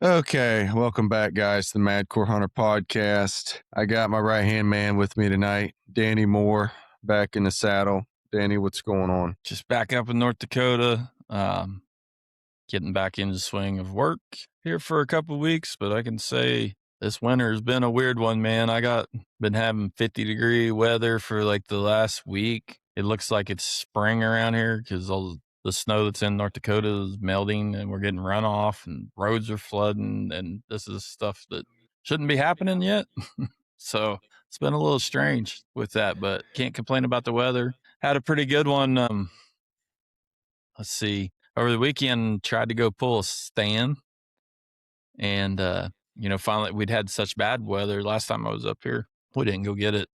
Okay, welcome back, guys, to the Madcore Hunter podcast. I got my right-hand man with me tonight, Danny Moore, back in the saddle. Danny, what's going on? Just back up in North Dakota, getting back into the swing of work here for a couple of weeks, but I can say this winter has been a weird one, man. Been having 50-degree weather for like the last week. It looks like it's spring around here because all the snow that's in North Dakota is melting and we're getting runoff and roads are flooding. And this is stuff that shouldn't be happening yet. So it's been a little strange with that, but can't complain about the weather. Had a pretty good one. Let's see. Over the weekend, tried to go pull a stand, and finally we'd had such bad weather last time I was up here. We didn't go get it,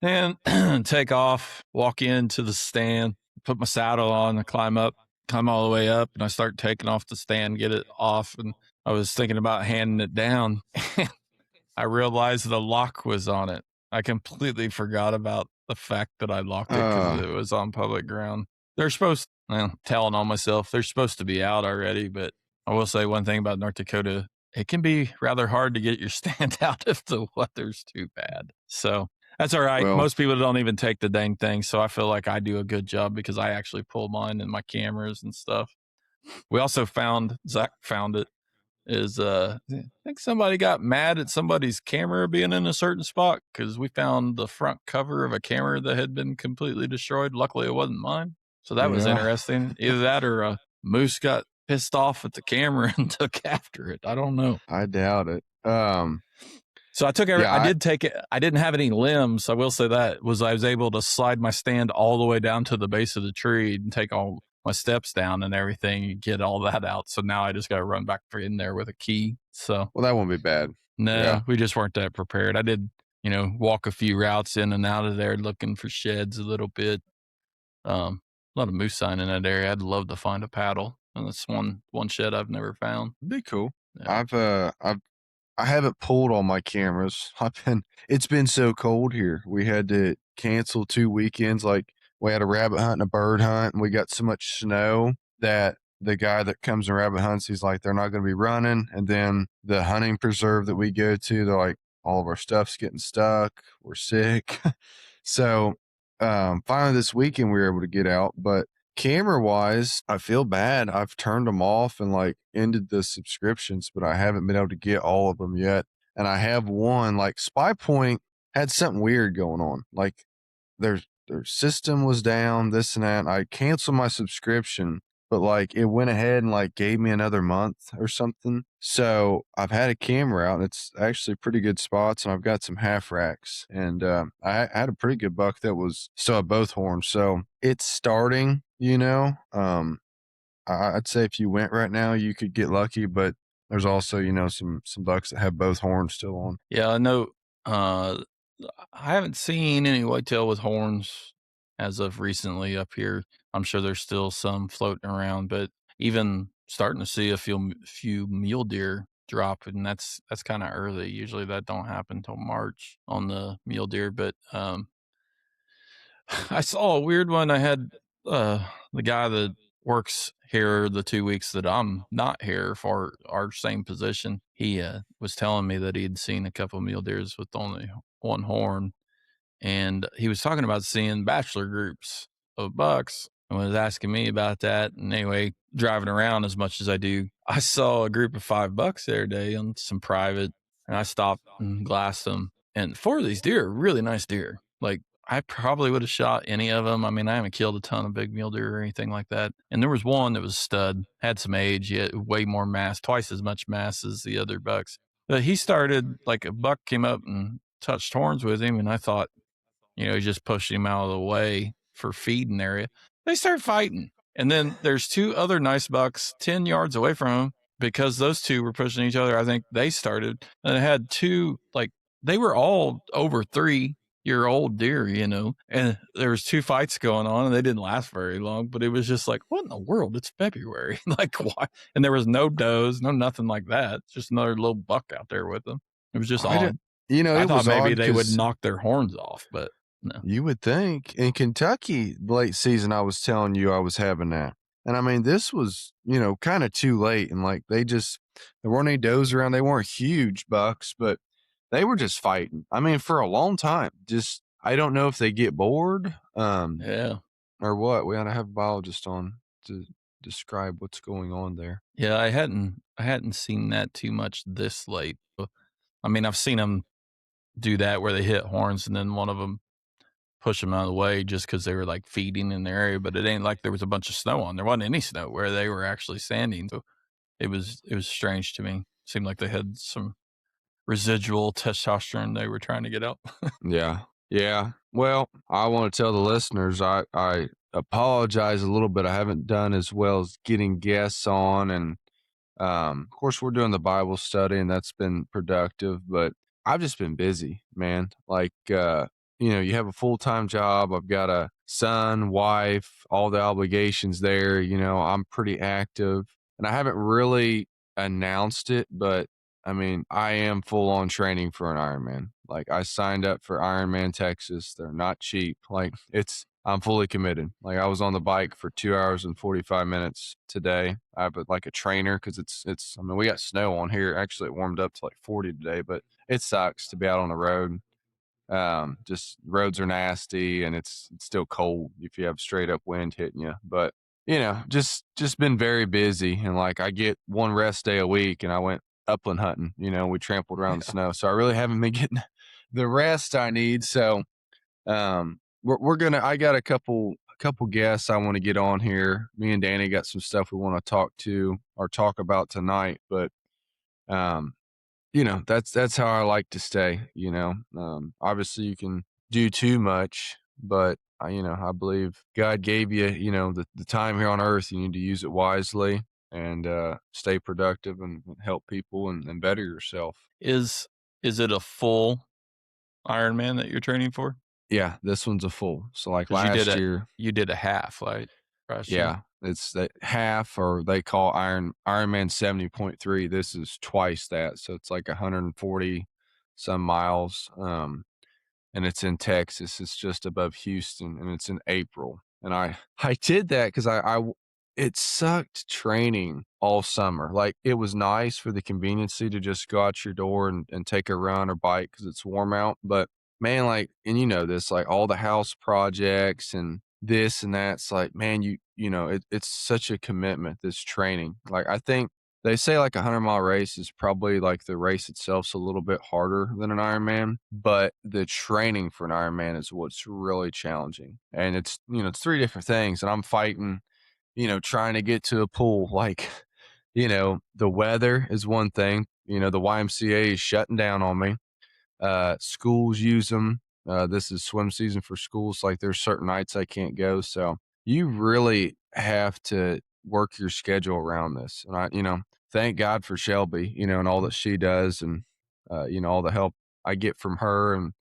and take off, walk into the stand, put my saddle on, and climb all the way up, and I start taking off the stand, get it off, and I was thinking about handing it down. I realized the lock was on it. I completely forgot about the fact that I locked it because it was on public ground. They're supposed, telling on myself, they're supposed to be out already, but I will say one thing about North Dakota, it can be rather hard to get your stand out if the weather's too bad. So that's all right. Well, Most people don't even take the dang thing. So I feel like I do a good job because I actually pull mine and my cameras and stuff. We also Zach found it, I think somebody got mad at somebody's camera being in a certain spot because we found the front cover of a camera that had been completely destroyed. Luckily, it wasn't mine. So that was interesting. Either that or a moose got pissed off at the camera and took after it. I don't know. I doubt it. So I took I did take it. I didn't have any limbs. I will say that I was able to slide my stand all the way down to the base of the tree and take all my steps down and everything and get all that out. So now I just got to run back in there with a key. So, well, that won't be bad. No, we just weren't that prepared. I did, walk a few routes in and out of there looking for sheds a little bit. A lot of moose sign in that area. I'd love to find a paddle. And that's one shed I've never found. It'd be cool. Yeah. I haven't pulled all my cameras. It's been so cold here. We had to cancel 2 weekends. Like we had a rabbit hunt and a bird hunt, and we got so much snow that the guy that comes and rabbit hunts, he's like, they're not going to be running. And then the hunting preserve that we go to, they're like, all of our stuff's getting stuck. We're sick. So finally this weekend we were able to get out, but camera wise, I feel bad. I've turned them off and like ended the subscriptions, but I haven't been able to get all of them yet. And I have one, like Spy Point had something weird going on. Like their system was down, this and that. And I canceled my subscription, but like it went ahead and like gave me another month or something. So I've had a camera out and it's actually pretty good spots, and I've got some half racks, and I had a pretty good buck that was still at both horns. So it's starting, I'd say if you went right now, you could get lucky, but there's also, some bucks that have both horns still on. Yeah, I know. I haven't seen any whitetail with horns as of recently up here. I'm sure there's still some floating around, but even starting to see a few mule deer drop, and that's kind of early. Usually that don't happen until March on the mule deer, but I saw a weird one. I had the guy that works here the 2 weeks that I'm not here for our same position. He was telling me that he'd seen a couple of mule deers with only one horn, and he was talking about seeing bachelor groups of bucks and was asking me about that. And anyway, driving around as much as I do, I saw a group of 5 bucks the other day on some private, and I stopped and glassed them. And 4 of these deer are really nice deer. Like I probably would have shot any of them. I mean, I haven't killed a ton of big mule deer or anything like that. And there was one that was stud, had some age, yet way more mass, twice as much mass as the other bucks. But he started, like a buck came up and touched horns with him, and I thought, he just pushed him out of the way for feeding area. They start fighting. And then there's 2 other nice bucks 10 yards away from him because those 2 were pushing each other. I think they started, and it had 2, like they were all over 3-year-old deer, and there was 2 fights going on, and they didn't last very long, but it was just like, what in the world? It's February. Like why? And there was no does, no nothing like that. It's just another little buck out there with them. It was just odd. I thought maybe they would knock their horns off, but no. You would think. In Kentucky, late season, I was telling you I was having that. And I mean, this was, kind of too late. And like, they just There weren't any does around. They weren't huge bucks, but they were just fighting. I mean, for a long time. Just I don't know if they get bored, Yeah. or what. We ought to have a biologist on to describe what's going on there. Yeah, I hadn't seen that too much this late. I mean, I've seen them do that where they hit horns and then one of them push them out of the way just because they were, like, feeding in the area, but it ain't like there was a bunch of snow on. There wasn't any snow where they were actually standing, so it was strange to me. Seemed like they had some residual testosterone they were trying to get out. Yeah. Yeah. Well, I want to tell the listeners I apologize a little bit. I haven't done as well as getting guests on, and of course we're doing the Bible study and that's been productive, but I've just been busy, man. Like you have a full-time job. I've got a son, wife, all the obligations there, I'm pretty active, and I haven't really announced it, but I mean, I am full on training for an Ironman. Like I signed up for Ironman Texas. They're not cheap. Like I'm fully committed. Like I was on the bike for 2 hours and 45 minutes today. I have like a trainer because I mean, we got snow on here. Actually, it warmed up to like 40 today, but it sucks to be out on the road. Just roads are nasty and it's still cold if you have straight up wind hitting you. But just been very busy, and like I get one rest day a week, and I went upland hunting. We trampled around the Yeah. snow, so I really haven't been getting the rest I need. So we're gonna. I got a couple guests I want to get on here. Me and Danny got some stuff we want to talk about tonight, but um that's how I like to stay. Obviously you can do too much, but I believe God gave you, the time here on earth. You need to use it wisely and stay productive and help people and better yourself. Is is it a full Ironman that you're training for? Yeah, this one's a full. So like Because last year, you did a half, right? Last year? yeah, it's that half, or they call Ironman 70.3. This is twice that. So it's like 140 some miles. And it's in Texas. It's just above Houston, and it's in April. And I did that because it sucked training all summer. Like it was nice for the conveniency to just go out your door and take a run or bike because it's warm out. But man, like, and this, like all the house projects and this and that's like, man, it's such a commitment, this training. Like I think they say like 100-mile race is probably like the race itself's a little bit harder than an Ironman, but the training for an Ironman is what's really challenging. And it's three different things. And I'm fighting, trying to get to a pool. Like, the weather is one thing. The YMCA is shutting down on me. Schools use them. This is swim season for schools. Like there's certain nights I can't go. So you really have to work your schedule around this. And thank God for Shelby, and all that she does, and, all the help I get from her, and,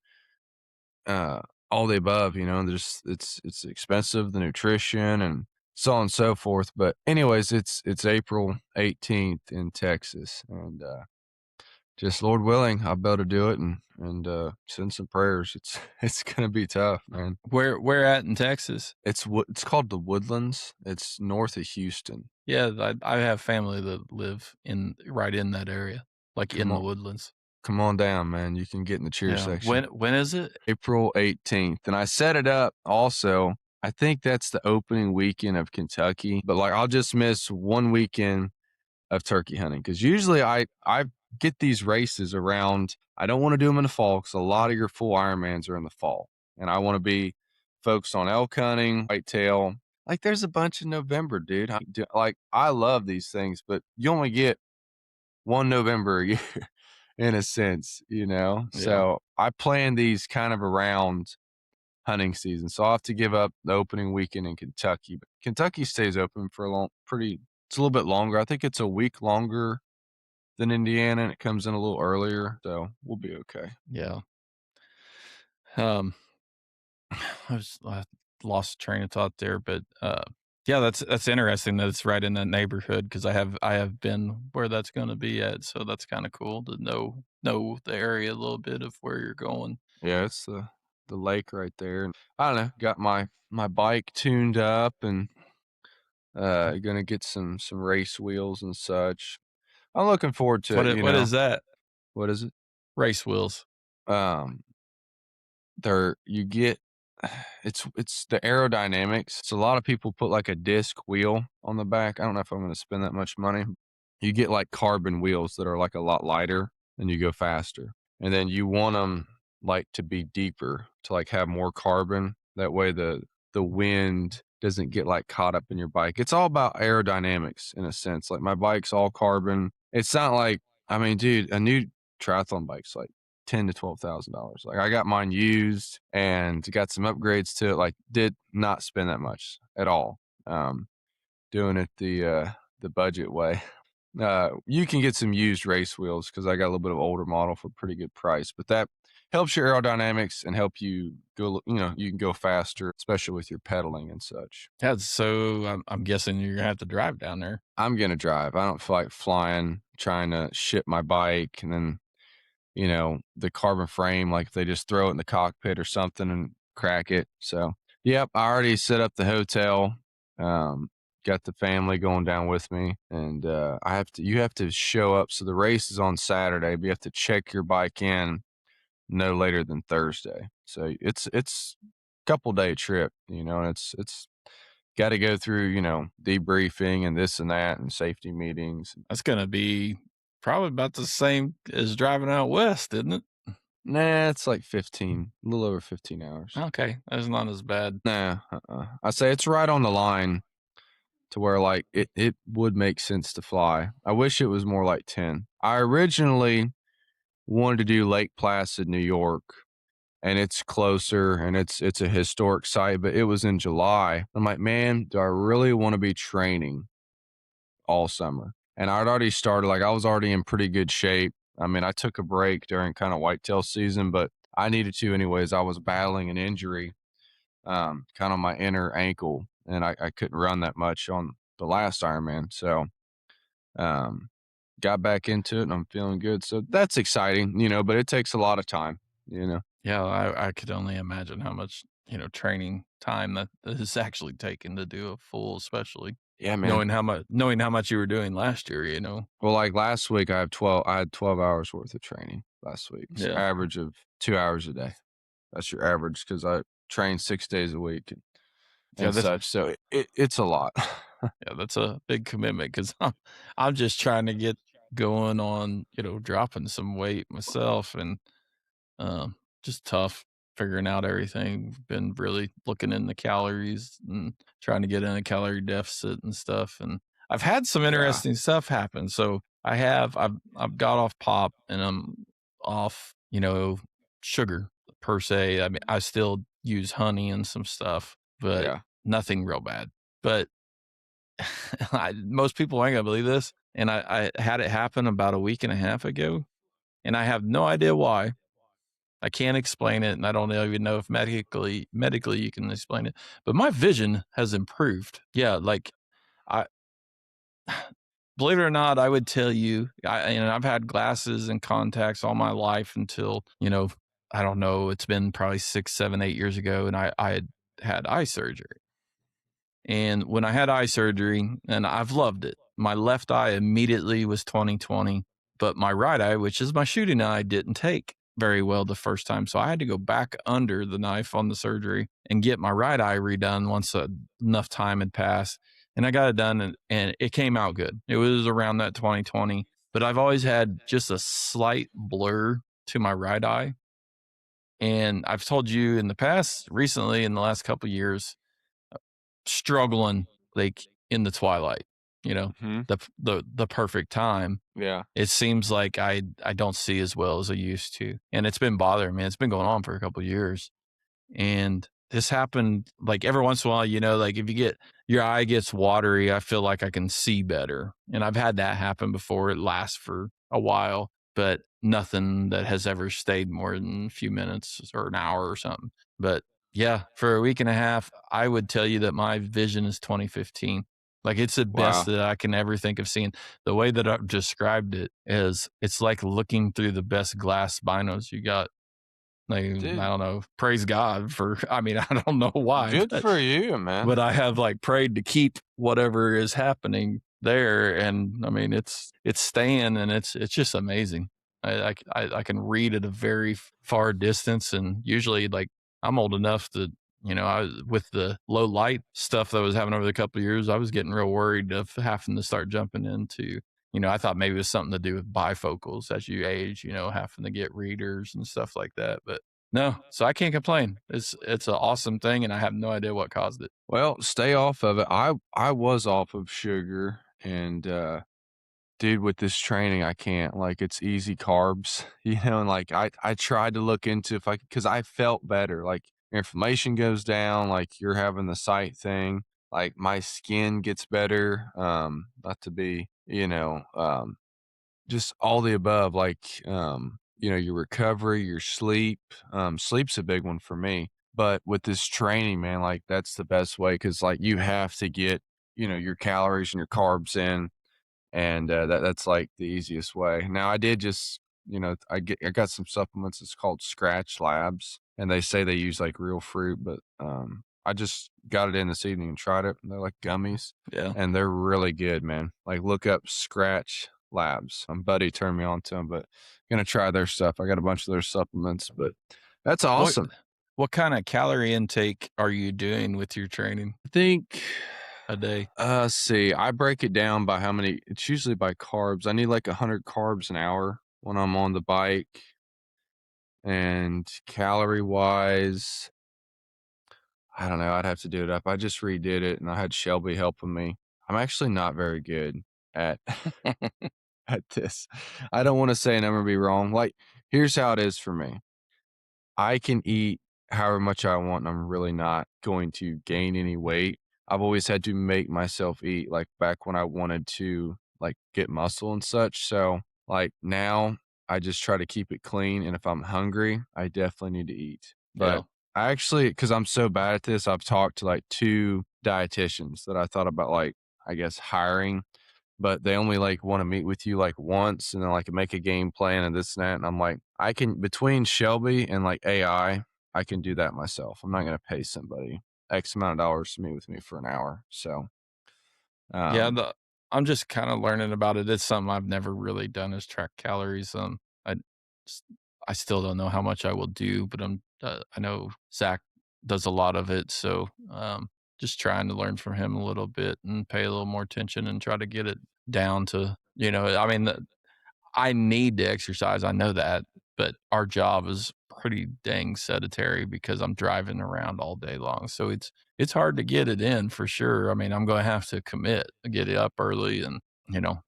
uh, all the above, there's it's expensive, the nutrition and so on and so forth. But anyways, it's April 18th in Texas, and, just Lord willing, I'll be able to do it, and send some prayers. It's it's gonna be tough, man. Where at in Texas? It's called the Woodlands. It's north of Houston. Yeah, I have family that live right in that area, like Come in on, the woodlands. come on down, man. You can get in the cheer Yeah. section. When is it? April 18th, and I set it up also. I think that's the opening weekend of Kentucky, but like I'll just miss one weekend of turkey hunting because usually I get these races around. I don't want to do them in the fall because a lot of your full Ironmans are in the fall, and I want to be focused on elk hunting, whitetail. Like there's a bunch in November, dude. Like I love these things, but you only get one November a year in a sense, Yeah. So I plan these kind of around hunting season. So I'll have to give up the opening weekend in Kentucky, but Kentucky stays open for a it's a little bit longer. I think it's a week longer than Indiana, and it comes in a little earlier, so we'll be okay. Yeah. Um, I lost train of thought there, but, yeah, that's interesting that it's right in that neighborhood because I have been where that's gonna be at, so that's kinda cool to know the area a little bit of where you're going. Yeah, it's the lake right there, and I don't know, got my bike tuned up, and gonna get some race wheels and such. I'm looking forward to it. What is that? What is it? Race wheels. Um, there you get it's the aerodynamics. So a lot of people put like a disc wheel on the back. I don't know if I'm going to spend that much money. You get like carbon wheels that are like a lot lighter and you go faster. And then you want them like to be deeper to like have more carbon. That way the wind doesn't get like caught up in your bike. It's all about aerodynamics in a sense. Like my bike's all carbon. It's not like I mean, dude, a new triathlon bike's like $10,000 to $12,000. Like I got mine used and got some upgrades to it. Like did not spend that much at all. Doing it the budget way. You can get some used race wheels because I got a little bit of older model for a pretty good price, but that helps your aerodynamics and help you go. You can go faster, especially with your pedaling and such. Yeah, so I'm guessing you're gonna have to drive down there. I'm gonna drive. I don't feel like flying, trying to ship my bike, and then the carbon frame, like if they just throw it in the cockpit or something and crack it. So, yep, I already set up the hotel. Um, got the family going down with me, and you have to show up. So the race is on Saturday, but you have to check your bike in no later than Thursday. So it's a couple day trip, and it's got to go through, debriefing and this and that and safety meetings. That's gonna be probably about the same as driving out west, isn't it? Nah, it's like a little over 15 hours. Okay, that's not as bad. Nah, I say it's right on the line to where like it would make sense to fly. I wish it was more like 10. I originally wanted to do Lake Placid, New York, and it's closer and it's a historic site, but it was in July. I'm like, man, do I really want to be training all summer? And I'd already started, like I was already in pretty good shape. I mean, I took a break during kind of whitetail season, but I needed to anyways. I was battling an injury, kind of my inner ankle, and I couldn't run that much on the last Ironman. So, um, got back into it and I'm feeling good. So that's exciting, but it takes a lot of time. Yeah, I could only imagine how much, training time that is actually taken to do a full, especially Yeah, man. knowing how much you were doing last year. Well, like last week, I had 12 hours worth of training last week. It's Yeah. average of 2 hours a day. That's your average because I train 6 days a week Yeah, and such. So it's a lot. yeah, that's a big commitment because I'm just trying to get going on, dropping some weight myself and um, just tough figuring out everything. Been really looking in the calories and trying to get in a calorie deficit and stuff. And I've had some Yeah. interesting stuff happen. So I've got off pop and I'm off, sugar per se. I mean, I still use honey and some stuff, but Yeah. nothing real bad. But most people ain't gonna believe this. And I had it happen about a week and a half ago, and I have no idea why. I can't explain it, and I don't even know if medically you can explain it. But my vision has improved. Yeah, like I believe it or not, I would tell you, I've had glasses and contacts all my life until I don't know. It's been probably 6, 7, 8 years ago, and I had eye surgery. And when I had eye surgery, and I've loved it, my left eye immediately was 20/20, but my right eye, which is my shooting eye, didn't take very well the first time. So I had to go back under the knife on the surgery and get my right eye redone once enough time had passed. And I got it done and it came out good. It was around that 20/20, but I've always had just a slight blur to my right eye. And I've told you in the past, recently, in the last couple of years, struggling like in the twilight, you know, Hmm. the perfect time. Yeah. It seems like I don't see as well as I used to, and it's been bothering me. It's been going on for a couple of years, and this happened like every once in a while. Like if your eye gets watery, I feel like I can see better, and I've had that happen before. It lasts for a while, but nothing that has ever stayed more than a few minutes or an hour or something. But yeah, for a week and a half, I would tell you that my vision is 2015. Like it's the best Wow. that I can ever think of seeing. The way that I've described it is it's like looking through the best glass binos you got. Like, I Dude, don't know. Praise God for, I mean, I don't know why, good but, for you, man. but I have like prayed to keep whatever is happening there, and I mean it's staying, and it's just amazing. I can read at a very far distance, and usually like I'm old enough to I with the low light stuff that I was having over the couple of years, I was getting real worried of having to start jumping into. I thought maybe it was something to do with bifocals as you age, having to get readers and stuff like that. But no, so I can't complain. It's an awesome thing, and I have no idea what caused it. Well, stay off of it. I was off of sugar and dude, with this training I can't. Like it's easy carbs, and like I tried to look into if I cuz I felt better. Like your inflammation goes down, like you're having the sight thing. Like my skin gets better. Not to be, just all the above, like, your recovery, your sleep. Sleep's a big one for me. But with this training, man, like that's the best way because like you have to get, your calories and your carbs in and that's like the easiest way. Now, I did just, I got some supplements. It's called Scratch Labs, and they say they use like real fruit, but I just got it in this evening and tried it. They're like gummies, Yeah. and they're really good, man. Like look up Scratch Labs. My buddy turned me on to them, but gonna try their stuff. I got a bunch of their supplements, but that's What awesome. what kind of calorie intake are you doing with your training I think a day? see, I break it down by how many it's usually by carbs. I need like 100 carbs an hour when I'm on the bike, and calorie wise, I don't know, I'd have to do it up. I just redid it and I had Shelby helping me. I'm actually not very good at at this. I don't wanna say and I'm gonna be wrong. Like, here's how it is for me. I can eat however much I want, and I'm really not going to gain any weight. I've always had to make myself eat, like, back when I wanted to, like, get muscle and such, so, like, now I just try to keep it clean, and if I'm hungry, I definitely need to eat. Yeah. But I actually, because 'cause I'm so bad at this, I've talked to, like, 2 dietitians that I thought about, like, I guess, hiring, but they only like want to meet with you like once and then like make a game plan and this and that. And I'm like, I can between Shelby and like I can do that myself. I'm not going to pay somebody X amount of dollars to meet with me for an hour. So, Yeah, um, I'm just kinda learning about it. It's something I've never really done is track calories. I s I still don't know how much I will do, but I know Zach does a lot of it, so, just trying to learn from him a little bit and pay a little more attention and try to get it down to, I mean, I need to exercise, I know that, but our job is pretty dang sedentary because I'm driving around all day long, so it's hard to get it in for sure. I mean, I'm gonna have to commit, get it up early and,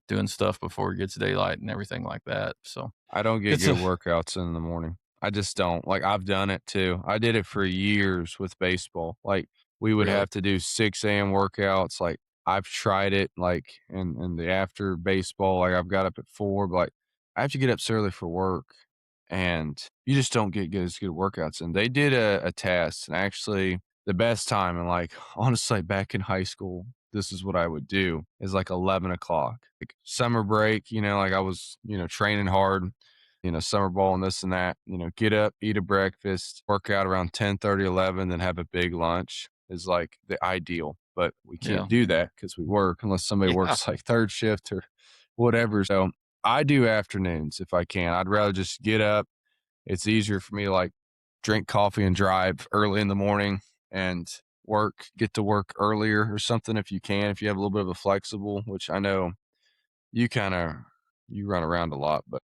doing stuff before it gets daylight and everything like that, so I don't get it's good a workouts in the morning. I just don't. Like, I've done it too. I did it for years with baseball. Like, we would really have to do 6 AM workouts. Like, I've tried it, like, in the after baseball, like, I've got up at 4, but, like, I have to get up so early for work, and you just don't get good workouts And They did a test, and actually, the best time and, like, honestly, back in high school, this is what I would do, is, like, 11 o'clock. Like, summer break, like, I was, training hard, summer ball and this and that, get up, eat a breakfast, work out around 10:30, 11, then have a big lunch is like the ideal. But we yeah. can't do that because we work unless somebody Yeah. works like third shift or whatever. So I do afternoons if I can. I'd rather just get up. It's easier for me to like drink coffee and drive early in the morning and get to work earlier or something if you can, if you have a little bit of a flexible, which I know you kind of you run around a lot, but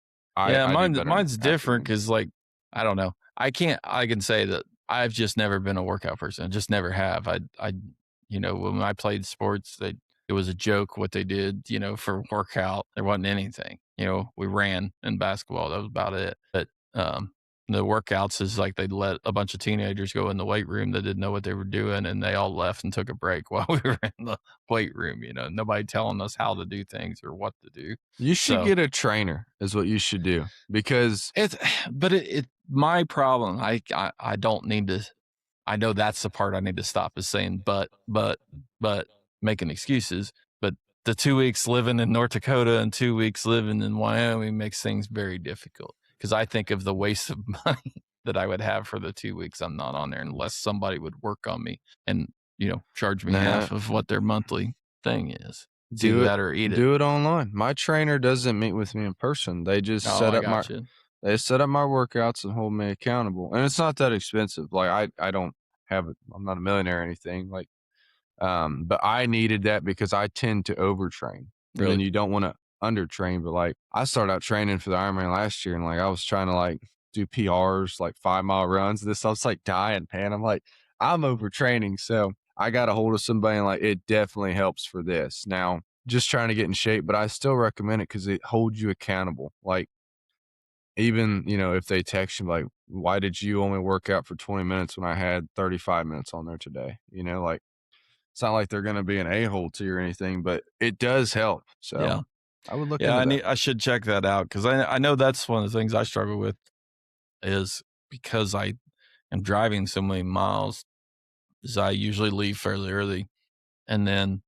Yeah, I do mine's better in mine's different afternoons. because, like, I don't know. I can say that I've just never been a workout person. I just never have. When I played sports, it was a joke what they did, for workout. There wasn't anything. We ran in basketball. That was about it. But the workouts is like they let a bunch of teenagers go in the weight room that didn't know what they were doing, and they all left and took a break while we were in the weight room. Nobody telling us how to do things or what to do. You should So get a trainer is what you should do because it's but it my problem, I don't need to. I know that's the part I need to stop is saying, but making excuses, but the 2 weeks living in North Dakota and 2 weeks living in Wyoming makes things very difficult because I think of the waste of money that I would have for the 2 weeks I'm not on there unless somebody would work on me and, charge me nah, half of what their monthly thing is. It's either Do it that or eat it. do it online. My trainer doesn't meet with me in person. They just Oh, set I up my got you. they set up my workouts and hold me accountable, and it's not that expensive. Like, I don't have it. I'm not a millionaire or anything, like, but I needed that because I tend to overtrain, and then Really? you don't wanna undertrain, but, like, I started out training for the Ironman last year, and, like, I was trying to, like, do PRs, like, 5-mile runs, this I was, like, dying, man. I'm like, "I'm overtraining," so I got a hold of somebody and, like, it definitely helps for this. Now, just trying to get in shape, but I still recommend it because it holds you accountable. Like, even, if they text you, like, "Why did you only work out for 20 minutes when I had 35 minutes on there today?" Like, it's not like they're gonna be an a-hole to you or anything, but it does help, so Yeah. I would look Yeah, into that. I should check that out because I know that's one of the things I struggle with is because I am driving so many miles, is I usually leave fairly early, and then,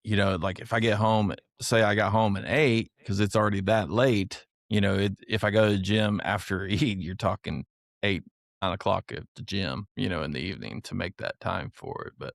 like, if I get home, say I got home at 8 because it's already that late, if I go to the gym after eat, you're talking 8, 9 o'clock at the gym, in the evening to make that time for it, but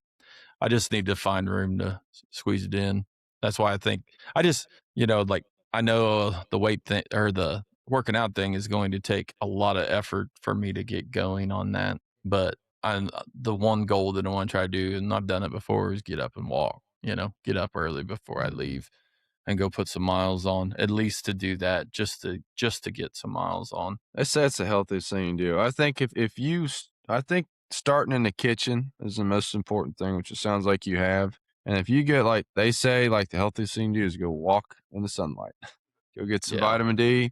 I just need to find room to squeeze it in. That's why I think I just, like, I know the weight thing or the working out thing is going to take a lot of effort for me to get going on that. But the one goal that I want to try to do, and I've done it before, is get up and walk, get up early before I leave and go put some miles on, at least to do that, just to get some miles on. They say it's the healthiest thing you do. I think I think starting in the kitchen is the most important thing, which it sounds like you have, and if you get, like they say, like, the healthiest thing to do is go walk in the sunlight. Go get some Yeah. vitamin D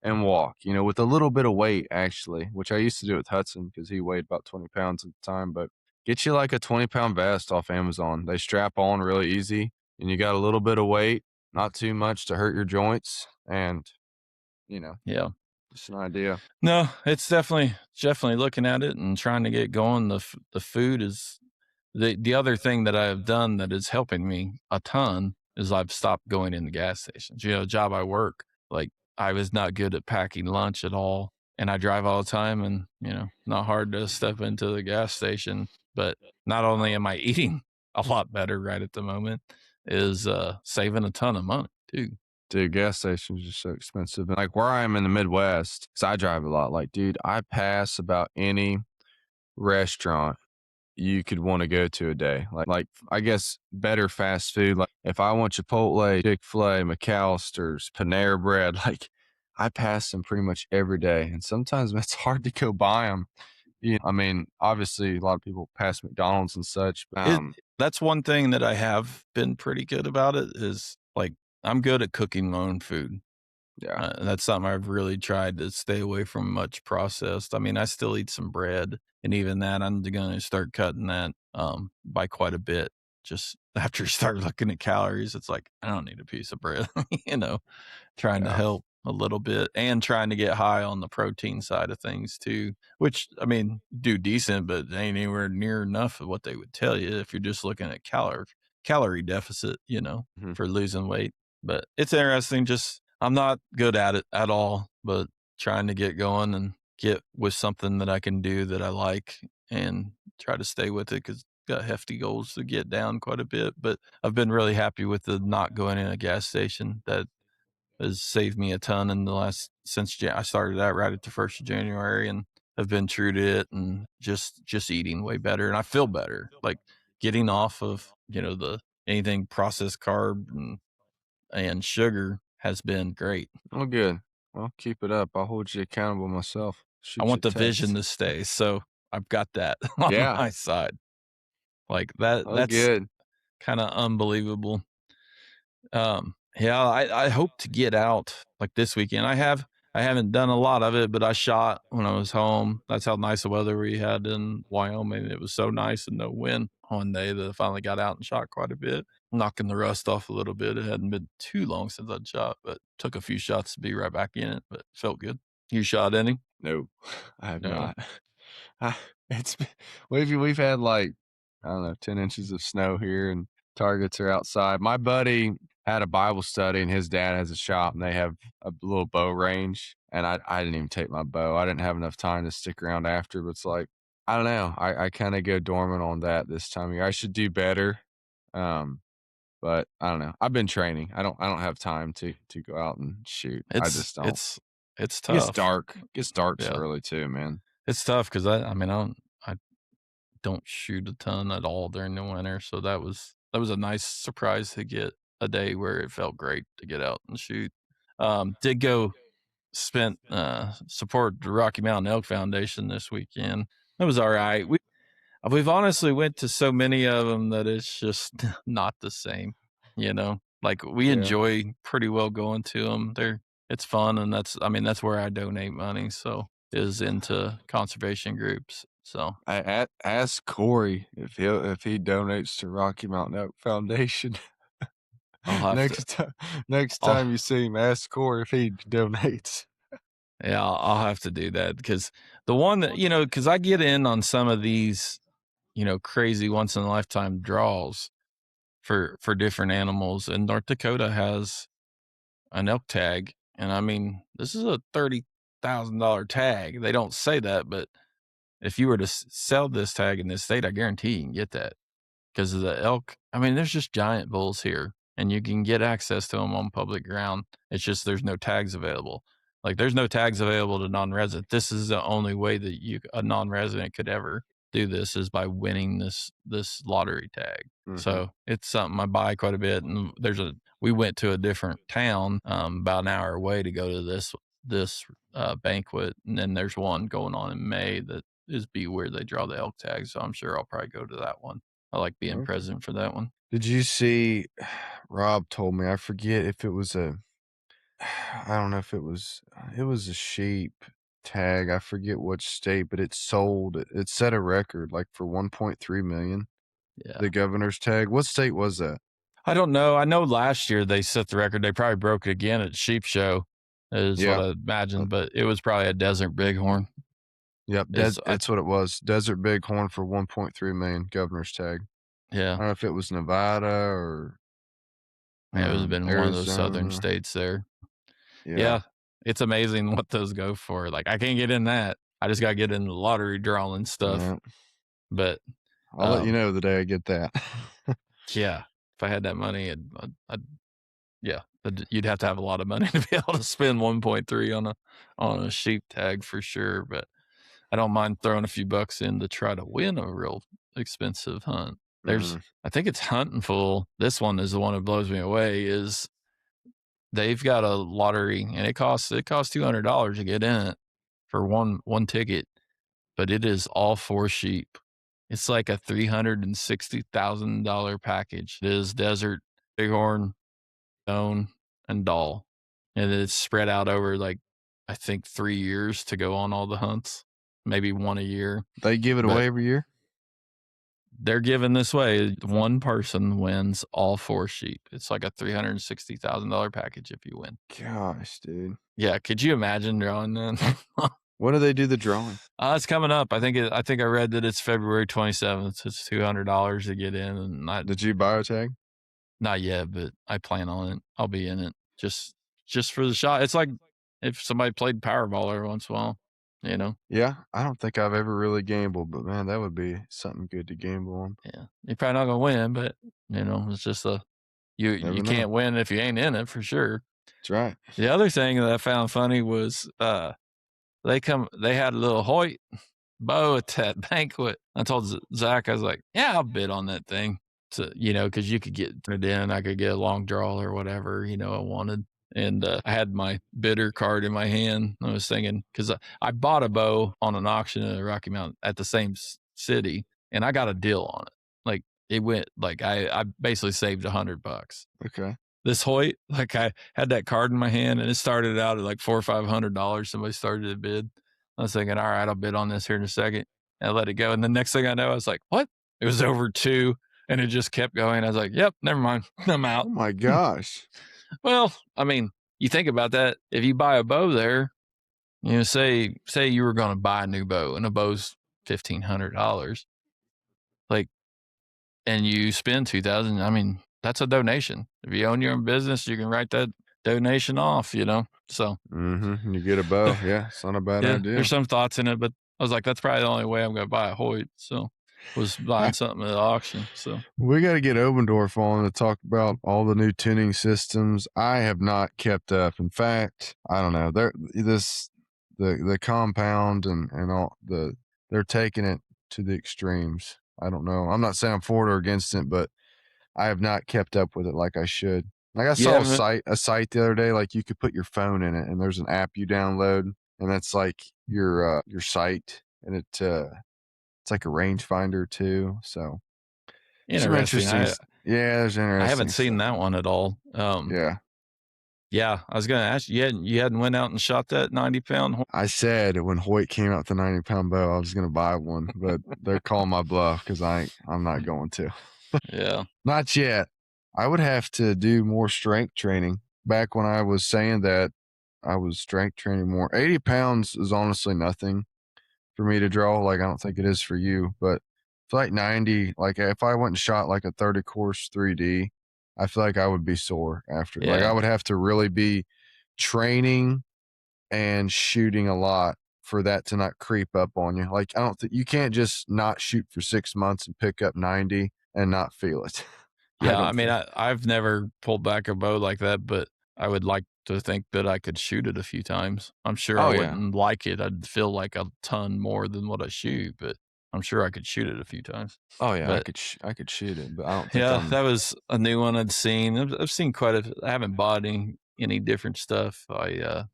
and walk, with a little bit of weight, actually, which I used to do with Hudson because he weighed about 20 pounds at the time. But get you like a 20-pound vest off Amazon. They strap on really easy, and you got a little bit of weight, not too much to hurt your joints, and, you know, Yeah. just an idea. No, it's definitely looking at it and trying to get going. The food is the other thing that I have done that is helping me a ton is I've stopped going in the gas stations. Job I work, like I was not good at packing lunch at all, and I drive all the time, and not hard to step into the gas station. But not only am I eating a lot better right at the moment, is saving a ton of money too. Dude, gas stations are so expensive. And like where I am in the Midwest, 'cause I drive a lot, like, dude, I pass about any restaurant you could want to go to a day. Like I guess better fast food. Like if I want Chipotle, Chick-fil-A, McAllister's, Panera Bread, like I pass them pretty much every day. And sometimes it's hard to go buy them. I mean, obviously a lot of people pass McDonald's and such. It That's one thing that I have been pretty good about it is, like, I'm good at cooking my own food. Yeah, That's something I've really tried to stay away from much processed. I mean, I still eat some bread, and even that, I'm gonna start cutting that, by quite a bit. Just after you start looking at calories, it's like, I don't need a piece of bread, you know? Trying to yeah. help a little bit and trying to get high on the protein side of things too, which, I mean, do decent, but they ain't anywhere near enough of what they would tell you if you're just looking at calorie deficit, Mhm. for losing weight. But it's interesting. Just I'm not good at it at all, but trying to get going and get with something that I can do that I like and try to stay with it because got hefty goals to get down quite a bit. But I've been really happy with the not going in a gas station. That has saved me a ton in the last since I started that right at the 1st of January and have been true to it and just eating way better, and I feel better, like, getting off of, the anything processed carb and sugar has been great. Well, good. Well, keep it up. I'll hold you accountable myself. I Shoot you want a the vision text. to stay, so I've got that on Yeah. my side. Like, Oh, that's good. kinda unbelievable. Yeah, I hope to get out like this weekend. I haven't done a lot of it, but I shot when I was home. That's how nice the weather we had in Wyoming. It was so nice and no wind one day that I finally got out and shot quite a bit, knocking the rust off a little bit. It hadn't been too long since I'd shot, but took a few shots to be right back in it, but felt good. You shot any? No, I have No. not. I, it's been, we've had like, I don't know, 10 inches of snow here, and targets are outside. My buddy had a Bible study, and his dad has a shop, and they have a little bow range. And I didn't even take my bow. I didn't have enough time to stick around after. But it's like, I don't know. I kind of go dormant on that this time of year. I should do better. Um, But I don't know. I've been training. I don't have time to go out and shoot. I It's just don't. it's it's It gets tough. dark. It gets dark so Yeah, early too, man. it's tough because I don't shoot a ton at all during the winter, so that was a nice surprise to get a day where it felt great to get out and shoot. Did go spent support the Rocky Mountain Elk Foundation this weekend. That was all right. We've honestly went to so many of them that it's just not the same, you know? Like, we Yeah. enjoy pretty well going to them. It's fun, and that's where I donate money, so is into conservation groups, so Ask Corey if he donates to Rocky Mountain Oak Foundation. I'll have to next time next I'll time you see him, ask Corey if he donates. yeah, I'll have to do that because the one that because I get in on some of these, crazy once in a lifetime draws for different animals, and North Dakota has an elk tag, and I mean, this is a $30,000 tag. They don't say that, but if you were to sell this tag in this state, I guarantee you can get that because of the elk. I mean, there's just giant bulls here, and you can get access to them on public ground. It's just there's no tags available. Like there's no tags available to non-resident. This is the only way that a non-resident could ever do this is by winning this lottery tag. Mhm. So it's something I buy quite a bit. And we went to a different town about an hour away to go to this banquet, and then there's one going on in May that is where they draw the elk tag. So I'm sure I'll probably go to that one. I like being Okay. present for that one. Did you see Rob told me, I forget if it was I don't know if it was a sheep tag. I forget which state, but it set a record like for 1.3 million. Yeah. The governor's tag. What state was that? I don't know. I know last year they set the record. They probably broke it again at Sheep Show, is what Yeah. I imagine, but it was probably a desert bighorn. Yep, Is I that's what it was. Desert Bighorn for 1.3 million governor's tag. I Yeah. don't know if it was Nevada or Yeah, it was been one of those southern Arizona. states there. Yeah. Yeah. It's amazing what those go for. Like I can't get in that. I just gotta get in the lottery drawing stuff. Yeah. But I'll let you um know the day I get that. yeah, if I had that money, yeah, you'd have to have a lot of money to be able to spend 1.3 on a sheep tag for sure. But I don't mind throwing a few bucks in to try to win a real expensive hunt. Mhm. I think it's Hunting Full. This one is the one that blows me away. Is they've got a lottery and it costs $200 to get in it for one ticket, but it is all for sheep. It's like a $360,000 package. It is desert, bighorn, doe, and doll, and it's spread out over like I think 3 years to go on all the hunts, maybe one a year. They give it But away every year? they're given this way: one person wins all four sheep. It's like a $360,000 package if you win. Gosh, dude. Yeah, could you imagine drawing that? When do they do the drawing? It's coming up. I think I read that it's February 27th. It's $200 to get in, and Did you buy a tag? not yet, but I plan on it. I'll be in it just for the shot. It's like if somebody played Powerball every once in a while, you know. Yeah, I don't think I've ever really gambled, but man, that would be something good to gamble on. Yeah, you're probably not gonna win, but it's just you Never know. can't win if you ain't in it for sure. That's right. The other thing that I found funny was they had a little Hoyt bow at that banquet. I told Zach, I was like, yeah, I'll bid on that thing. To, because you could get it in, I could get a long draw or whatever, I wanted. And I had my bidder card in my hand. I was thinking, because I bought a bow on an auction in Rocky Mountain at the same city, and I got a deal on it. Like it went, like I basically saved $100. Okay. This Hoyt, like I had that card in my hand, and it started out at like $400 or $500. Somebody started to bid. I was thinking, all right, I'll bid on this here in a second. And I let it go. And the next thing I know, I was like, what? It was over two, and it just kept going. I was like, yep, never mind. I'm Oh out. my gosh. Well, I mean, you think about that. If you buy a bow there, say you were going to buy a new bow, and a bow's $1,500, like, and you spend $2,000. I mean, that's a donation. If you own your own business, you can write that donation off. So Mhm. You get a bow. there, Yeah, it's not a bad yeah, idea. there's some thoughts in it, but I was like, that's probably the only way I'm going to buy a Hoyt. So was buying something at the auction. So We got to get Obendorf on to talk about all the new tuning systems. I have not kept up. In fact, I don't know. The compound and all they're taking it to the extremes. I don't know. I'm not saying I'm for it or against it, but I have not kept up with it like I should. Like I you saw haven't, a site the other day, like you could put your phone in it and there's an app you download and that's like your site and it's like a rangefinder too. So some interesting. interesting. Yeah, there's I haven't interesting seen stuff. that one at all. Yeah. Yeah, I was gonna ask you, you hadn't went out and shot that 90-pound. I said when Hoyt came out with the 90-pound bow, I was going to buy one, but they're calling my bluff because I'm not going to. Yeah, Not yet. I would have to do more strength training. Back when I was saying that, I was strength training more. 80 pounds is honestly nothing for me to draw. Like, I don't think it is for you, but for like 90, like if I went and shot like a 30 course 3D, I feel like I would be sore after. Like, I yeah, would have to really be training and shooting a lot for that to not creep up on you. Like, I don't think you can't just not shoot for 6 months and pick up 90 and not feel it. I yeah. I don't mean, think. I've never pulled back a bow like that, but I would like to think that I could shoot it a few times. I'm sure I Oh, yeah. wouldn't like it. I'd feel like a ton more than what I shoot, but I'm sure I could shoot it a few times. Oh, yeah. But I could shoot it, but I don't think yeah, I'm. that was a new one I'd seen. I've seen quite a. I haven't bought any different stuff. I've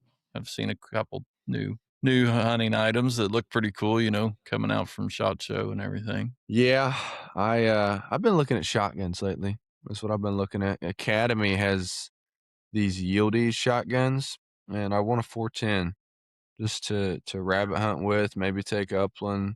seen a couple new hunting items that look pretty cool. Coming out from SHOT Show and everything. Yeah, I've been looking at shotguns lately. That's what I've been looking at. Academy has these yieldy shotguns, and I want a 410 just to rabbit hunt with, maybe take upland.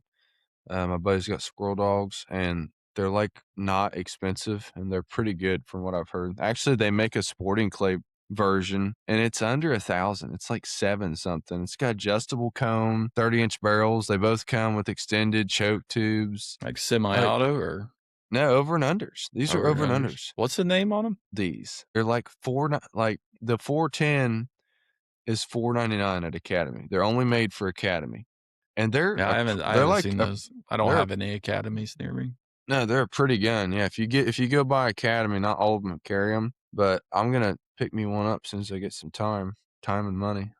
My buddy's got squirrel dogs, and they're like not expensive, and they're pretty good from what I've heard. Actually, they make a sporting clay version, and it's under 1,000. It's like seven something. It's got adjustable cone, 30-inch barrels. They both come with extended choke tubes. Like Like semi-auto or no over and unders. These are over over and unders. unders. What's the name on them? These they're like like the 410 is $4.99 at Academy. They're only made for Academy, and Yeah, I they're haven't like seen those. I don't they're have any academies near me. no, they're a pretty gun. Yeah, if you go by Academy, not all of them carry them, but I'm gonna pick me one up as soon as I get some time and money.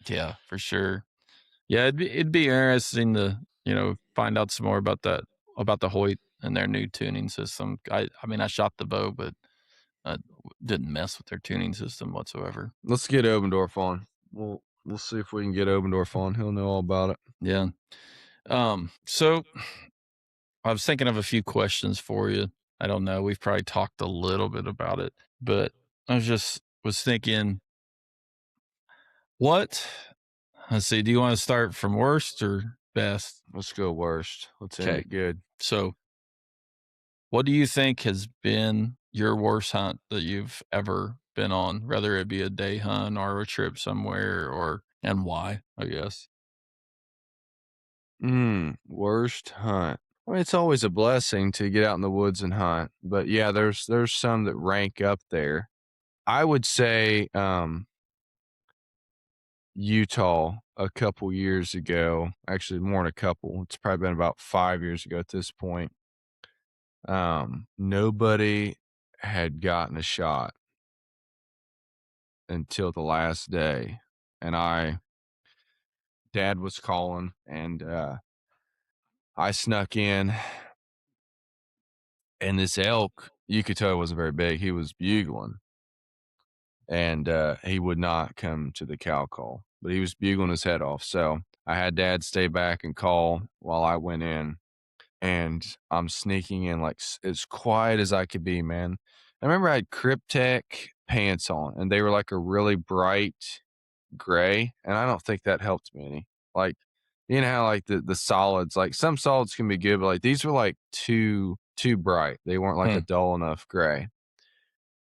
Yeah, for sure. Yeah, it'd be interesting to find out some more about the Hoyt and their new tuning system. I mean I shot the bow, but I didn't mess with their tuning system whatsoever. Let's get Obendorf on. We'll see if we can get Obendorf on. He'll know all about it. Yeah. So I was thinking of a few questions for you. I don't know. We've probably talked a little bit about it, but I was thinking, what? Let's see. Do you want to start from worst or best? Let's go worst. Let's end Okay. it good. So, what do you think has been your worst hunt that you've ever been on, whether it be a day hunt or a trip somewhere, and why? I guess. Worst hunt. I mean, it's always a blessing to get out in the woods and hunt, but yeah, there's some that rank up there. I would say Utah a couple years ago, actually more than a couple. It's probably been about 5 years ago at this point. Nobody had gotten a shot until the last day, and Dad was calling, and I snuck in, and this elk, you could tell it wasn't very big. He was bugling, and he would not come to the cow call, but he was bugling his head off. So I had Dad stay back and call while I went in, and I'm sneaking in like as quiet as I could be, man. I remember I had Cryptek pants on, and they were like a really bright gray, and I don't think that helped me any. Like, you know how like the solids, like some solids can be good, but like these were like too bright. They weren't like a Hmm. dull enough gray.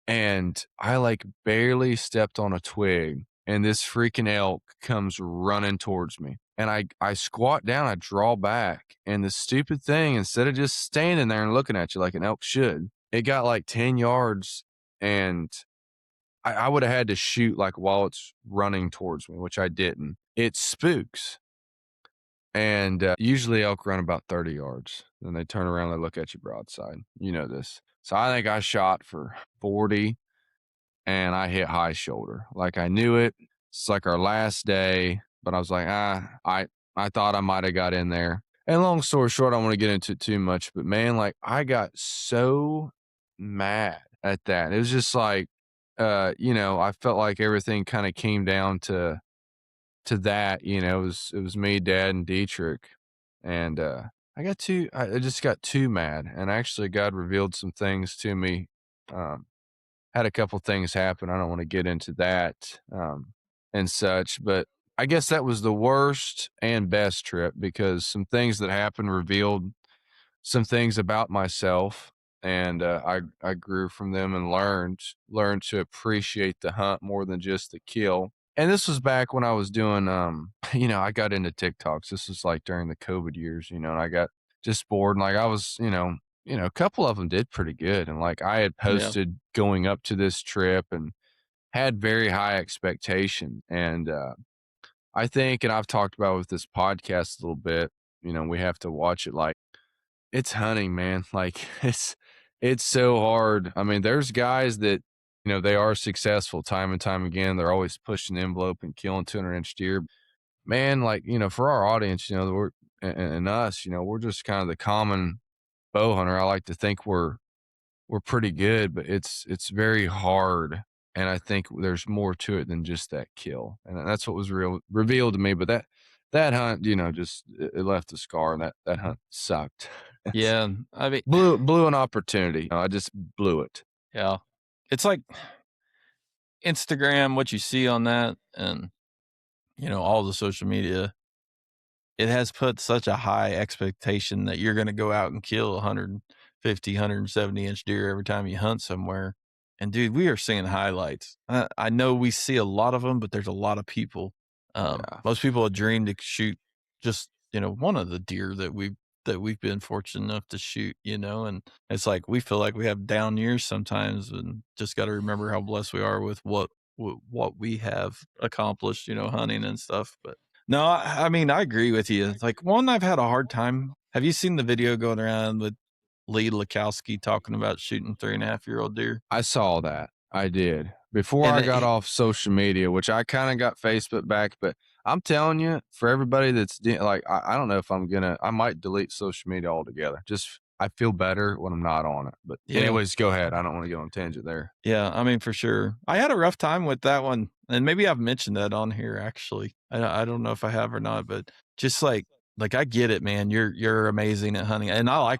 And I like barely stepped on a twig, and this freaking elk comes running towards me. And I squat down, I draw back, and the stupid thing, instead of just standing there and looking at you like an elk should, it got like 10 yards, and I would have had to shoot like while it's running towards me, which I didn't. It spooks. and usually elk run about 30 yards. Then they turn around, they look at you broadside. You know this. So I think I shot for 40 and I hit high shoulder. Like I knew it. It's like our last day, but I was like, I thought I might have got in there. And long story short, I don't want to get into it too much, but man, like I got so mad at that. It was just like, I felt like everything kind of came down to that. It was me, Dad, and Dietrich, and I just got too mad, and actually, God revealed some things to me. Um, had a couple things happen. I don't want to get into that and such, but I guess that was the worst and best trip because some things that happened revealed some things about myself, and I grew from them and learned to appreciate the hunt more than just the kill. And this was back when I was doing I got into TikToks. This was like during the COVID years, and I got just bored and like I was, a couple of them did pretty good, and like I had Yeah. posted going up to this trip and had very high expectation. And I think, and I've talked about with this podcast a little bit, we have to watch it like it's hunting, man. Like it's so hard. I mean, there's guys that, they are successful time and time again. They're always pushing the envelope and killing 200-inch deer. Man, like, for our audience, we're and us, we're just kind of the common bow hunter. I like to think we're pretty good, but it's very hard. And I think there's more to it than just that kill. And that's what was revealed to me. But that hunt, just it left a scar, and that hunt sucked. Yeah. I mean, Blew an opportunity. I just blew it. yeah. It's like Instagram, what you see on that, and, all the social media, it has put such a high expectation that you're gonna go out and kill 150, 170-inch deer every time you hunt somewhere. And dude, we are seeing highlights. I know we see a lot of them, but there's a lot of people. Yeah. Most people would dream to shoot just, one of the deer that we've been fortunate enough to shoot, and it's like we feel like we have down years sometimes and just gotta remember how blessed we are with what we have accomplished, hunting and stuff. But no, I mean, I agree with you. Like, one, I've had a hard time. Have you seen the video going around with Lee Lakowski talking about shooting 3.5-year-old deer? I saw that. I did. Before And I got off social media, which I kind of got Facebook back, but I'm telling you, for everybody that's like, I don't know if I might delete social media altogether. Just, I feel better when I'm not on it. But yeah, anyways, go ahead. I don't want to get on a tangent there. yeah, I mean, for sure. I had a rough time with that one, and maybe I've mentioned that on here actually. I don't know if I have or not, but just like I get it, man. You're amazing at hunting, and I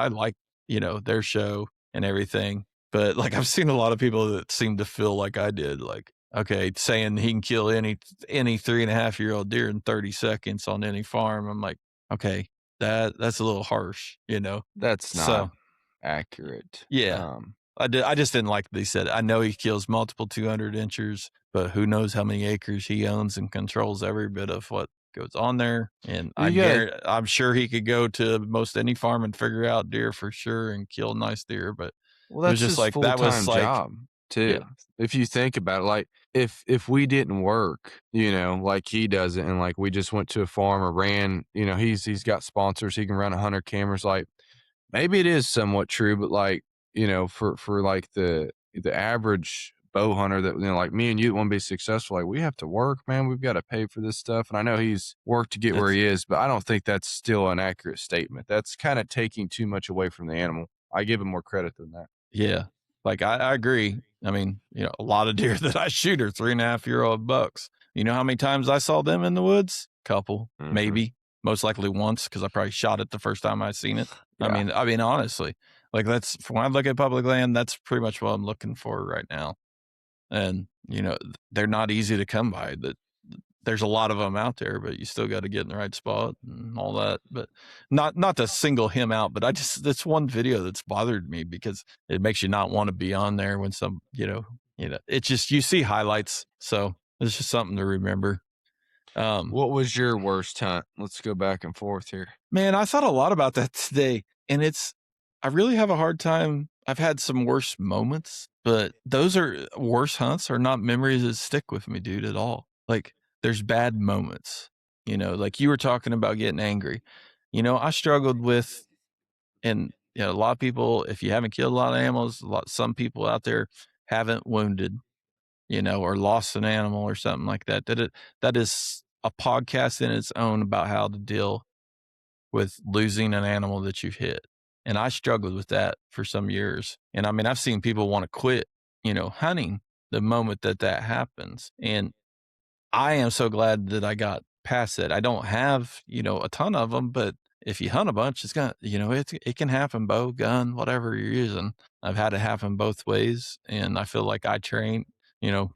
like their show and everything. But like I've seen a lot of people that seem to feel like I did, like okay, saying he can kill any 3.5-year-old deer in 30 seconds on any farm. I'm like, okay, that's a little harsh. That's not So accurate. yeah. I just didn't like that he said, "I know he kills multiple 200 inchers, but who knows how many acres he owns and controls every bit of what goes on there." And You got I'm sure he could go to most any farm and figure out deer for sure and kill nice deer, but Well, it was that's just his like that was full-time like job too. yeah, If you think about it, like if we didn't work, like he does it, and like we just went to a farm or ran, he's got sponsors, he can run 100 cameras. Like maybe it is somewhat true, but like, for like the average bow hunter that, like me and you want to be successful, like we have to work, man. We've got to pay for this stuff. And I know he's worked to get where it's he is, but I don't think that's still an accurate statement. That's kind of taking too much away from the animal. I give him more credit than that. yeah. Like I agree. I mean, a lot of deer that I shoot are 3.5-year-old bucks. You know how many times I saw them in the woods? Couple, Mhm. maybe, most likely once because I probably shot it the first time I seen it. I Yeah. mean, I mean, honestly, like that's when I look at public land, that's pretty much what I'm looking for right now. And they're not easy to come by. That there's a lot of them out there, but you still got to get in the right spot and all that. But not to single him out, but I just that's one video that's bothered me because it makes you not want to be on there when it's just you see highlights. So it's just something to remember. Um, What was your worst hunt? Let's go back and forth here. Man, I thought a lot about that today, and I really have a hard time. I've had some worse moments, but those are worse hunts are not memories that stick with me, dude, at all. Like there's bad moments. Like you were talking about getting angry. I struggled with, and a lot of people, if you haven't killed a lot of animals, some people out there haven't wounded, or lost an animal or something like that. That is a podcast in its own about how to deal with losing an animal that you've hit. And I struggled with that for some years. And I mean, I've seen people want to quit, hunting the moment that that happens. And I am so glad that I got past it. I don't have, a ton of them, but if you hunt a bunch, it's gonna, it can happen, bow, gun, whatever you're using. I've had it happen both ways. And I feel like I train,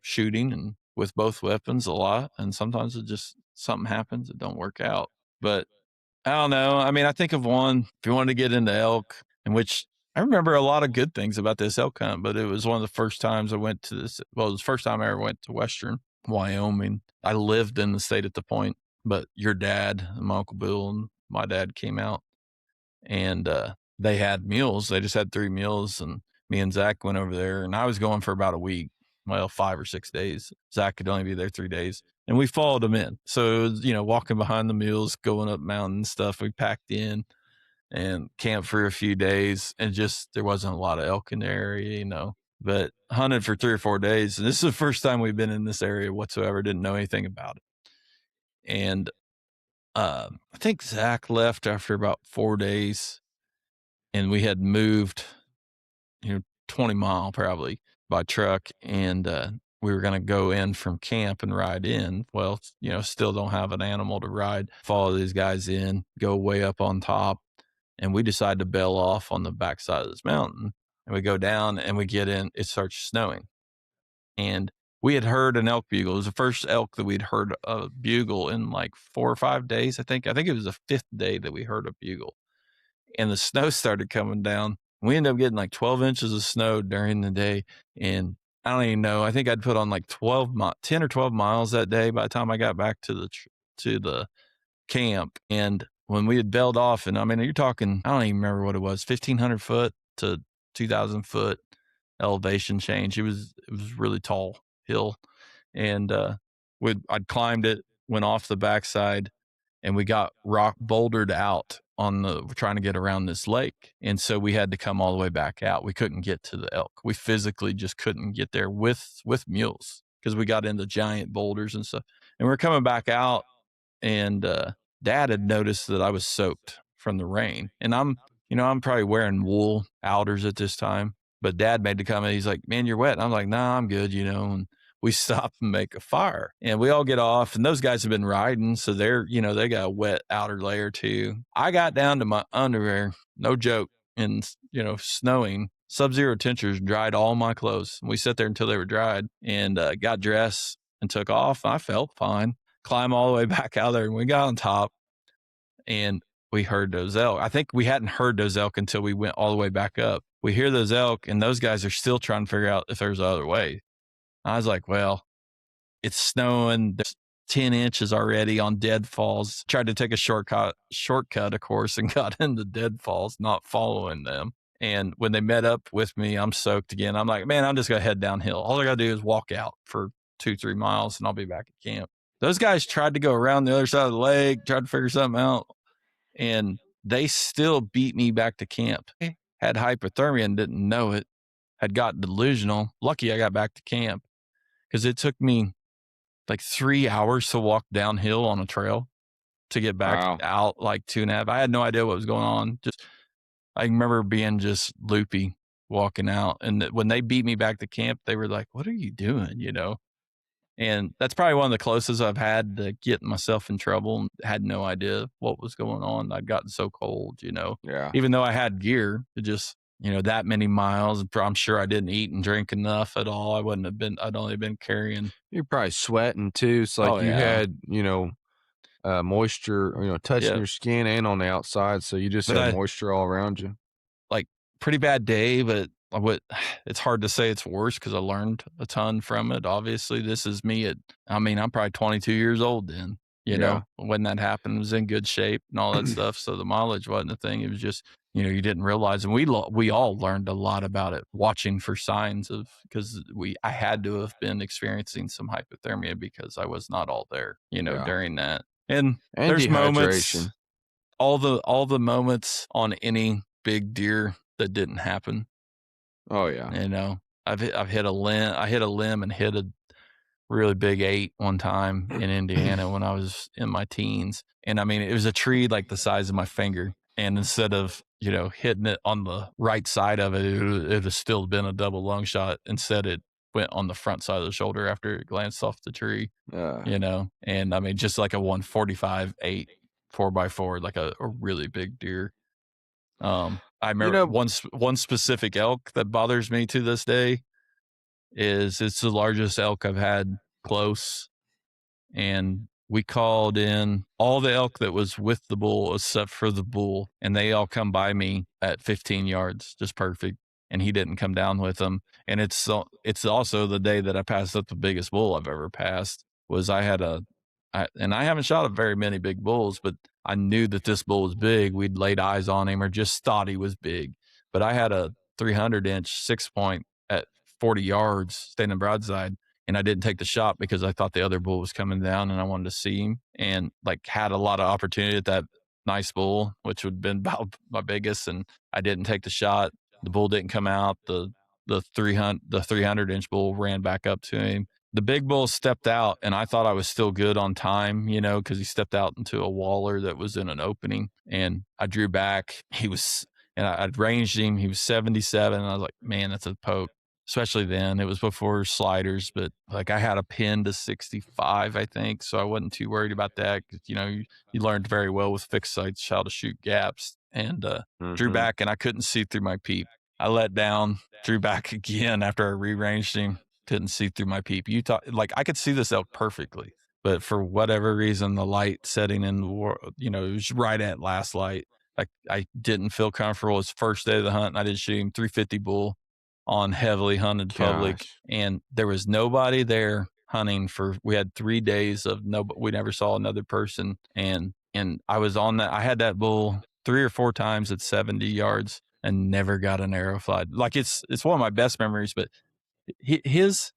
shooting and with both weapons a lot. And sometimes it just, something happens, it don't work out. But I don't know. I mean, I think of one, if you wanted to get into elk, in which I remember a lot of good things about this elk hunt, but it was one of the first times I went to this. Well, it was the first time I ever went to Western Wyoming. I lived in the state at the point, but your dad, my Uncle Bill, and my dad came out, and they had meals. They just had 3 meals, and me and Zach went over there, and I was going for about a week, well, 5 or 6 days. Zach could only be there 3 days, and we followed him in. So it was, walking behind the mules, going up mountain stuff. We packed in and camped for a few days, and just there wasn't a lot of elk in the area, but hunted for 3 or 4 days. And this is the first time we've been in this area whatsoever. Didn't know anything about it, and I think Zach left after about 4 days, and we had moved, 20 mile probably by truck. And we were going to go in from camp and ride in. Well, still don't have an animal to ride, follow these guys in, go way up on top. And we decided to bail off on the backside of this mountain. And we go down and we get in, it starts snowing. And we had heard an elk bugle. It was the first elk that we'd heard a bugle in like 4 or 5 days, I think. I think it was the fifth day that we heard a bugle. And the snow started coming down. We ended up getting like 12 inches of snow during the day. And I don't even know. I think I'd put on like 10 or 12 miles that day by the time I got back to the camp. And when we had bailed off, and I mean, you're talking, I don't even remember what it was, 1,500 foot to 2,000 foot elevation change. It was really tall hill. And I'd climbed it, went off the backside, and we got rock bouldered out on trying to get around this lake. And so we had to come all the way back out. We couldn't get to the elk. We physically just couldn't get there with mules because we got into giant boulders and stuff. And we're coming back out, and Dad had noticed that I was soaked from the rain. And I'm probably wearing wool outers at this time. But Dad made the comment, he's like, "Man, you're wet." And I'm like, "Nah, I'm good," and we stop and make a fire. And we all get off, and those guys have been riding, so they got a wet outer layer too. I got down to my underwear, no joke, and snowing. Sub-zero temperatures dried all my clothes. We sat there until they were dried, and got dressed and took off. I felt fine. Climb all the way back out there, and we got on top, and we heard those elk. I think we hadn't heard those elk until we went all the way back up. We hear those elk, and those guys are still trying to figure out if there's another way. I was like, well, it's snowing. There's 10 inches already on deadfalls. Tried to take a shortcut, of course, and got into deadfalls, not following them. And when they met up with me, I'm soaked again. I'm like, man, I'm just going to head downhill. All I got to do is walk out for 2, 3 miles, and I'll be back at camp. Those guys tried to go around the other side of the lake, tried to figure something out, and they still beat me back to camp. Had hypothermia and didn't know it, had gotten delusional. Lucky I got back to camp because it took me like 3 hours to walk downhill on a trail to get back out, like 2.5. I had no idea what was going on. I remember being just loopy walking out. And when they beat me back to camp, they were like, "What are you doing?" And that's probably one of the closest I've had to getting myself in trouble, and had no idea what was going on. I'd gotten so cold, Yeah. even though I had gear, it just, that many miles. I'm sure I didn't eat and drink enough at all. I'd only been carrying. You're probably sweating too. It's like Oh, you yeah. had, moisture, touching Yeah. your skin and on the outside. So you just But had moisture all around you. like, pretty bad day, but it's hard to say it's worse because I learned a ton from it. Obviously, this is me I'm probably 22 years old then, Yeah. when that happened. I was in good shape and all that stuff. So the mileage wasn't a thing. It was just, you didn't realize. And we all learned a lot about it, watching for signs because I had to have been experiencing some hypothermia because I was not all there, Yeah. during that. And And there's moments, dehydration. all the moments on any big deer that didn't happen. Oh yeah. You know, I've hit a limb. I hit a limb and hit a really big 8 one time in Indiana when I was in my teens. And I mean, it was a tree like the size of my finger. And instead of, you know, hitting it on the right side of it, it would have still been a double lung shot. Instead, it went on the front side of the shoulder after it glanced off the tree, Uh, you know. And I mean, just like a 145 8 4x4, like a really big deer. I you remember know, one specific elk that bothers me to this day is it's the largest elk I've had close, and we called in all the elk that was with the bull except for the bull, and they all come by me at 15 yards, just perfect. And he didn't come down with them. And it's also the day that I passed up the biggest bull I've ever passed. Was I had and I haven't shot at very many big bulls, but I knew that this bull was big. We'd laid eyes on him or just thought he was big. But I had a 300-inch 6 point at 40 yards standing broadside, and I didn't take the shot because I thought the other bull was coming down and I wanted to see him, and like had a lot of opportunity at that nice bull, which would have been about my biggest, and I didn't take the shot. The bull didn't come out. The 300-inch bull ran back up to him. The big bull stepped out, and I thought I was still good on time, you know, because he stepped out into a waller that was in an opening, and I drew back. And I'd ranged him. He was 77, and I was like, man, that's a poke. Especially then, it was before sliders, but like I had a pin to 65, I think, so I wasn't too worried about that. 'Cause, you know, you learned very well with fixed sights how to shoot gaps, and drew hmm back, and I couldn't see through my peep. I let down, drew back again after I re-ranged him, couldn't see through my peep. You thought like I could see this elk perfectly, but for whatever reason, the light setting in, you know, it was right at last light. Like I didn't feel comfortable. It's first day of the hunt, and I did shoot him 350 bull on heavily hunted public, Gosh. and there was nobody there hunting for. We had 3 days of no, we never saw another person, and I was on that. I had that bull 3 or 4 times at 70 yards and never got an arrow fly. Like it's one of my best memories, but his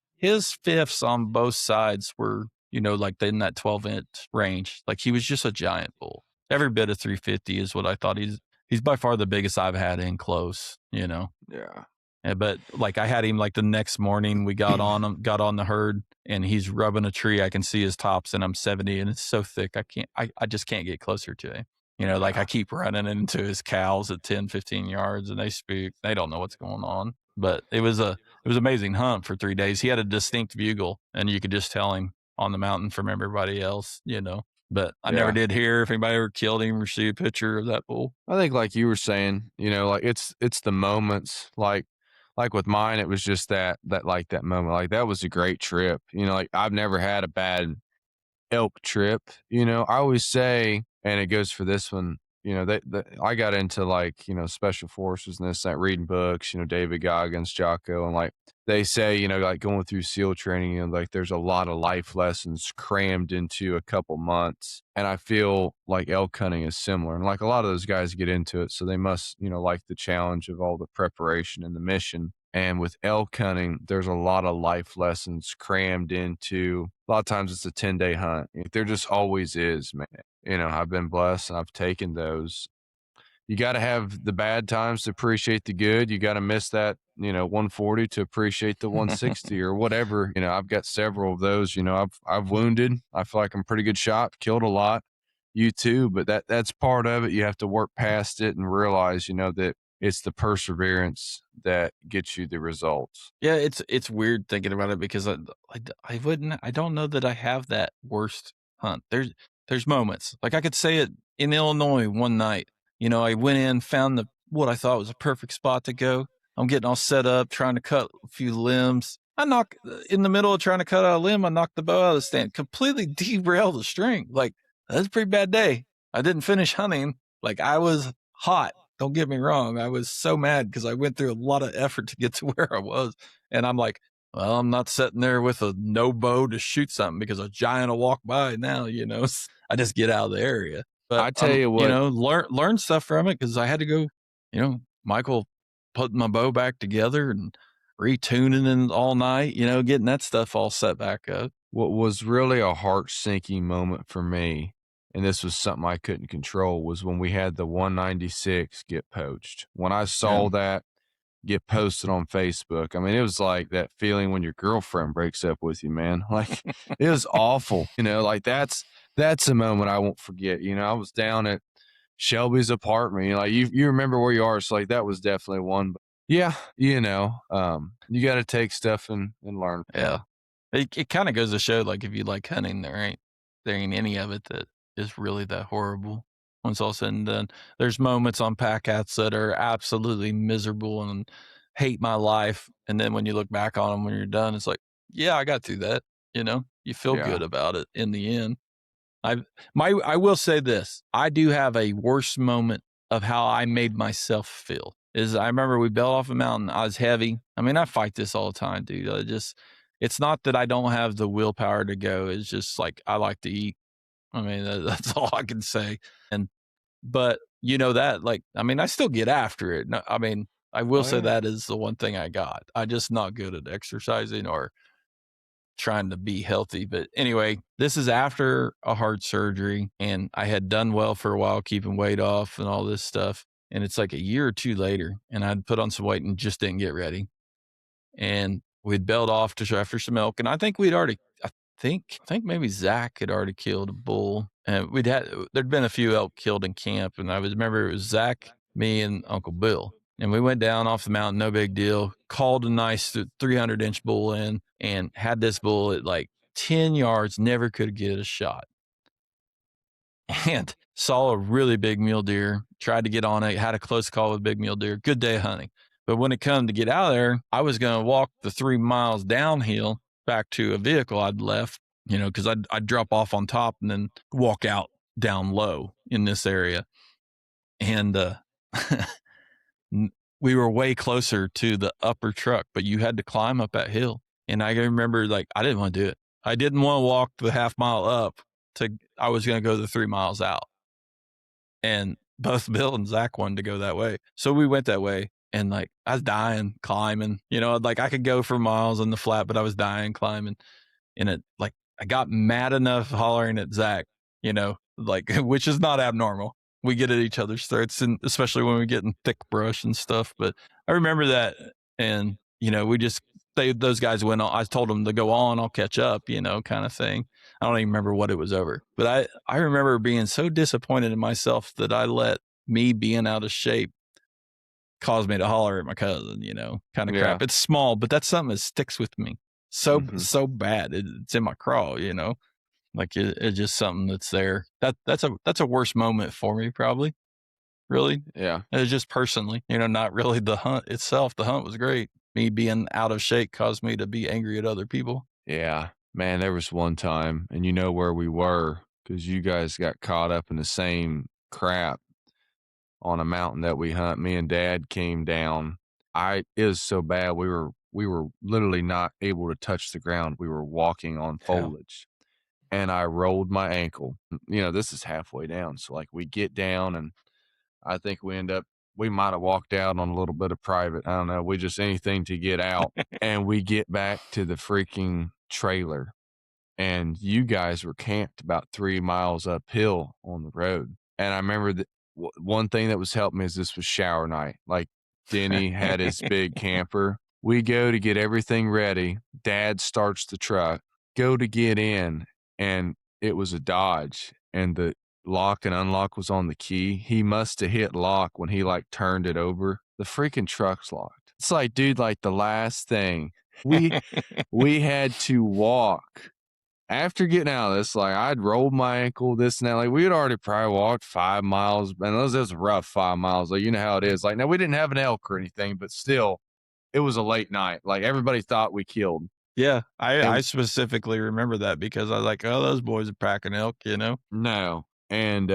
fifths on both sides were, you know, like in that 12-inch range. Like he was just a giant bull. Every bit of 350 is what I thought. He's by far the biggest I've had in close, you know. Yeah. Yeah, but like I had him like the next morning, we got on him, got on the herd, and he's rubbing a tree. I can see his tops, and I'm 70, and it's so thick. I just can't get closer to him. You know, like I Yeah. keep running into his cows at 10, 15 yards, and they speak. They don't know what's going on. But it was amazing hunt for 3 days. He had a distinct bugle, and you could just tell him on the mountain from everybody else, you know. But I never Yeah. did hear if anybody ever killed him or see a picture of that bull. I think like you were saying, like it's the moments, like with mine, it was just that moment. Like that was a great trip. Like I've never had a bad elk trip. I always say, and it goes for this one, that I got into like, special forces and this, that reading books, David Goggins, Jocko, and like they say, like going through SEAL training, like there's a lot of life lessons crammed into a couple months. And I feel like elk hunting is similar. And like a lot of those guys get into it. So they must, like the challenge of all the preparation and the mission. And with elk hunting, there's a lot of life lessons crammed into. A lot of times it's a 10-day hunt. There just always is, man. I've been blessed and I've taken those. You got to have the bad times to appreciate the good. You got to miss that, 140 to appreciate the 160 or whatever. I've got several of those. I've wounded. I feel like I'm a pretty good shot, killed a lot. You too, but that's part of it. You have to work past it and realize, that it's the perseverance that gets you the results. Yeah, it's weird thinking about it because I don't know that I have that worst hunt. There's moments like I could say it in Illinois one night. You know, I went in, found what I thought was a perfect spot to go. I'm getting all set up, trying to cut a few limbs. I knock in the middle of trying to cut out a limb. I knocked the bow out of the stand, completely derailed the string. Like that's a pretty bad day. I didn't finish hunting. Like I was hot. Don't get me wrong. I was so mad because I went through a lot of effort to get to where I was. And I'm like, well, I'm not sitting there with a no bow to shoot something because a giant will walk by now, you know. I just get out of the area. But I tell you you what, know, learn stuff from it because I had to go, you know, Michael putting my bow back together and retuning it all night, you know, getting that stuff all set back up. what was really a heart sinking moment for me and this was something I couldn't control, was when we had the 196 get poached. When I Yeah. saw that get posted on Facebook, I mean, it was like that feeling when your girlfriend breaks up with you, man. Like, it was awful, like that's a moment I won't forget. I was down at Shelby's apartment, like you remember where you are. So like that was definitely one. But yeah, you got to take stuff and learn from Yeah. it. It kind of goes to show, like, if you like hunting, there ain't any of it that is really that horrible. When it's all said and done, there's moments on pack hats that are absolutely miserable and hate my life, and then when you look back on them when you're done, it's like, yeah, I got through that. You feel good Yeah. about it in the end. I will say this, I do have a worse moment of how I made myself feel. Is I remember we bailed off a mountain, I was heavy. I mean, I fight this all the time, dude. It's not that I don't have the willpower to go, it's just like I like to eat. I mean, that's all I can say. And but that, like, I mean, I still get after it. No, I mean, I will Oh say yeah. that is the one thing I got. I just not good at exercising or trying to be healthy. But anyway, this is after a heart surgery, and I had done well for a while, keeping weight off and all this stuff. And it's like a year or two later, and I'd put on some weight and just didn't get ready. And we'd bailed off to after some elk, and I think we'd already, I think maybe Zach had already killed a bull, and there'd been a few elk killed in camp, and I was remember it was Zach, me, and Uncle Bill. And we went down off the mountain, no big deal. Called a nice 300-inch bull in and had this bull at like 10 yards, never could get a shot. And saw a really big mule deer, tried to get on it, had a close call with a big mule deer. Good day of hunting. But when it come to get out of there, I was going to walk the 3 miles downhill back to a vehicle I'd left, because I'd drop off on top and then walk out down low in this area. And we were way closer to the upper truck, but you had to climb up that hill. And I remember, like, I didn't want to do it. I didn't want to walk the half mile up I was going to go the 3 miles out. And both Bill and Zach wanted to go that way. So we went that way. And like, I was dying climbing, like I could go for miles on the flat, but I was dying climbing. And like, I got mad enough hollering at Zach, like, which is not abnormal. We get at each other's throats, and especially when we get in thick brush and stuff. But I remember that. And, we just, those guys went on. I told them to go on, I'll catch up, kind of thing. I don't even remember what it was over, but I remember being so disappointed in myself that I let me being out of shape cause me to holler at my cousin, kind of Yeah. crap. It's small, but that's something that sticks with me so, Hmm. so bad. It's in my craw, like it's just something that's there. That's a worse moment for me, probably. Really. Yeah. It's just personally, not really the hunt itself. The hunt was great. Me being out of shape caused me to be angry at other people. Yeah. Man, there was one time, and you know where we were because you guys got caught up in the same crap on a mountain that we hunt. Me and Dad came down. It was so bad. We were literally not able to touch the ground. We were walking on Yeah. foliage, and I rolled my ankle. This is halfway down. So like we get down, and I think we might have walked out on a little bit of private. I don't know. We just anything to get out. And we get back to the freaking trailer, and you guys were camped about 3 miles uphill on the road. And I remember that one thing that was helping me is this was shower night. Like Denny had his big camper. We go to get everything ready. Dad starts the truck, go to get in, and it was a Dodge, and the lock and unlock was on the key. He must have hit lock when he like turned it over. The freaking truck's locked. It's like, dude, like the last thing we we had to walk after getting out of this. Like I'd rolled my ankle, this and that. Like we had already probably walked 5 miles, and it was a rough 5 miles. Like you know how it is. Like now we didn't have an elk or anything, but still, it was a late night. Like everybody thought we killed. Yeah. And I specifically remember that because I was like, oh, those boys are packing elk. no, and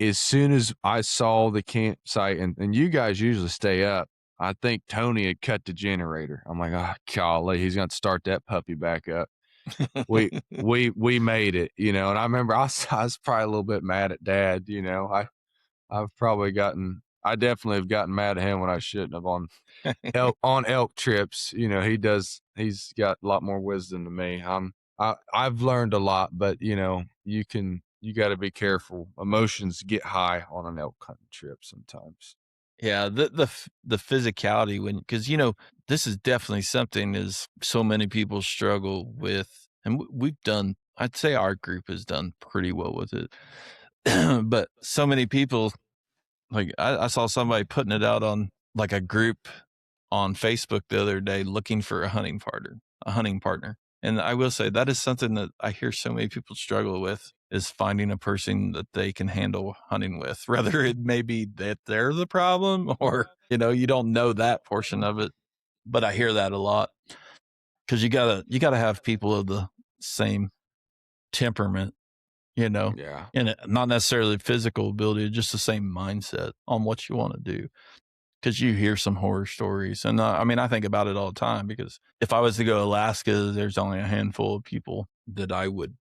as soon as I saw the campsite, and you guys usually stay up, I think Tony had cut the generator. I'm like, oh golly, he's gonna start that puppy back up. We made it, and I remember I was probably a little bit mad at Dad. I definitely have gotten mad at him when I shouldn't have on elk trips. He's got a lot more wisdom than me. I've learned a lot, but you can you got to be careful. Emotions get high on an elk hunting trip sometimes. Yeah, the physicality when because this is definitely something is so many people struggle with, and we've done. I'd say our group has done pretty well with it, but so many people like I saw somebody putting it out on like a group on Facebook the other day looking for a hunting partner. And I will say that is something that I hear so many people struggle with is finding a person that they can handle hunting with, whether it may be that they're the problem or, you don't know that portion of it. But I hear that a lot because you gotta have people of the same temperament, you know, Yeah. and not necessarily physical ability, just the same mindset on what you want to do. Because you hear some horror stories, and I mean, I think about it all the time because if I was to go Alaska, there's only a handful of people that I would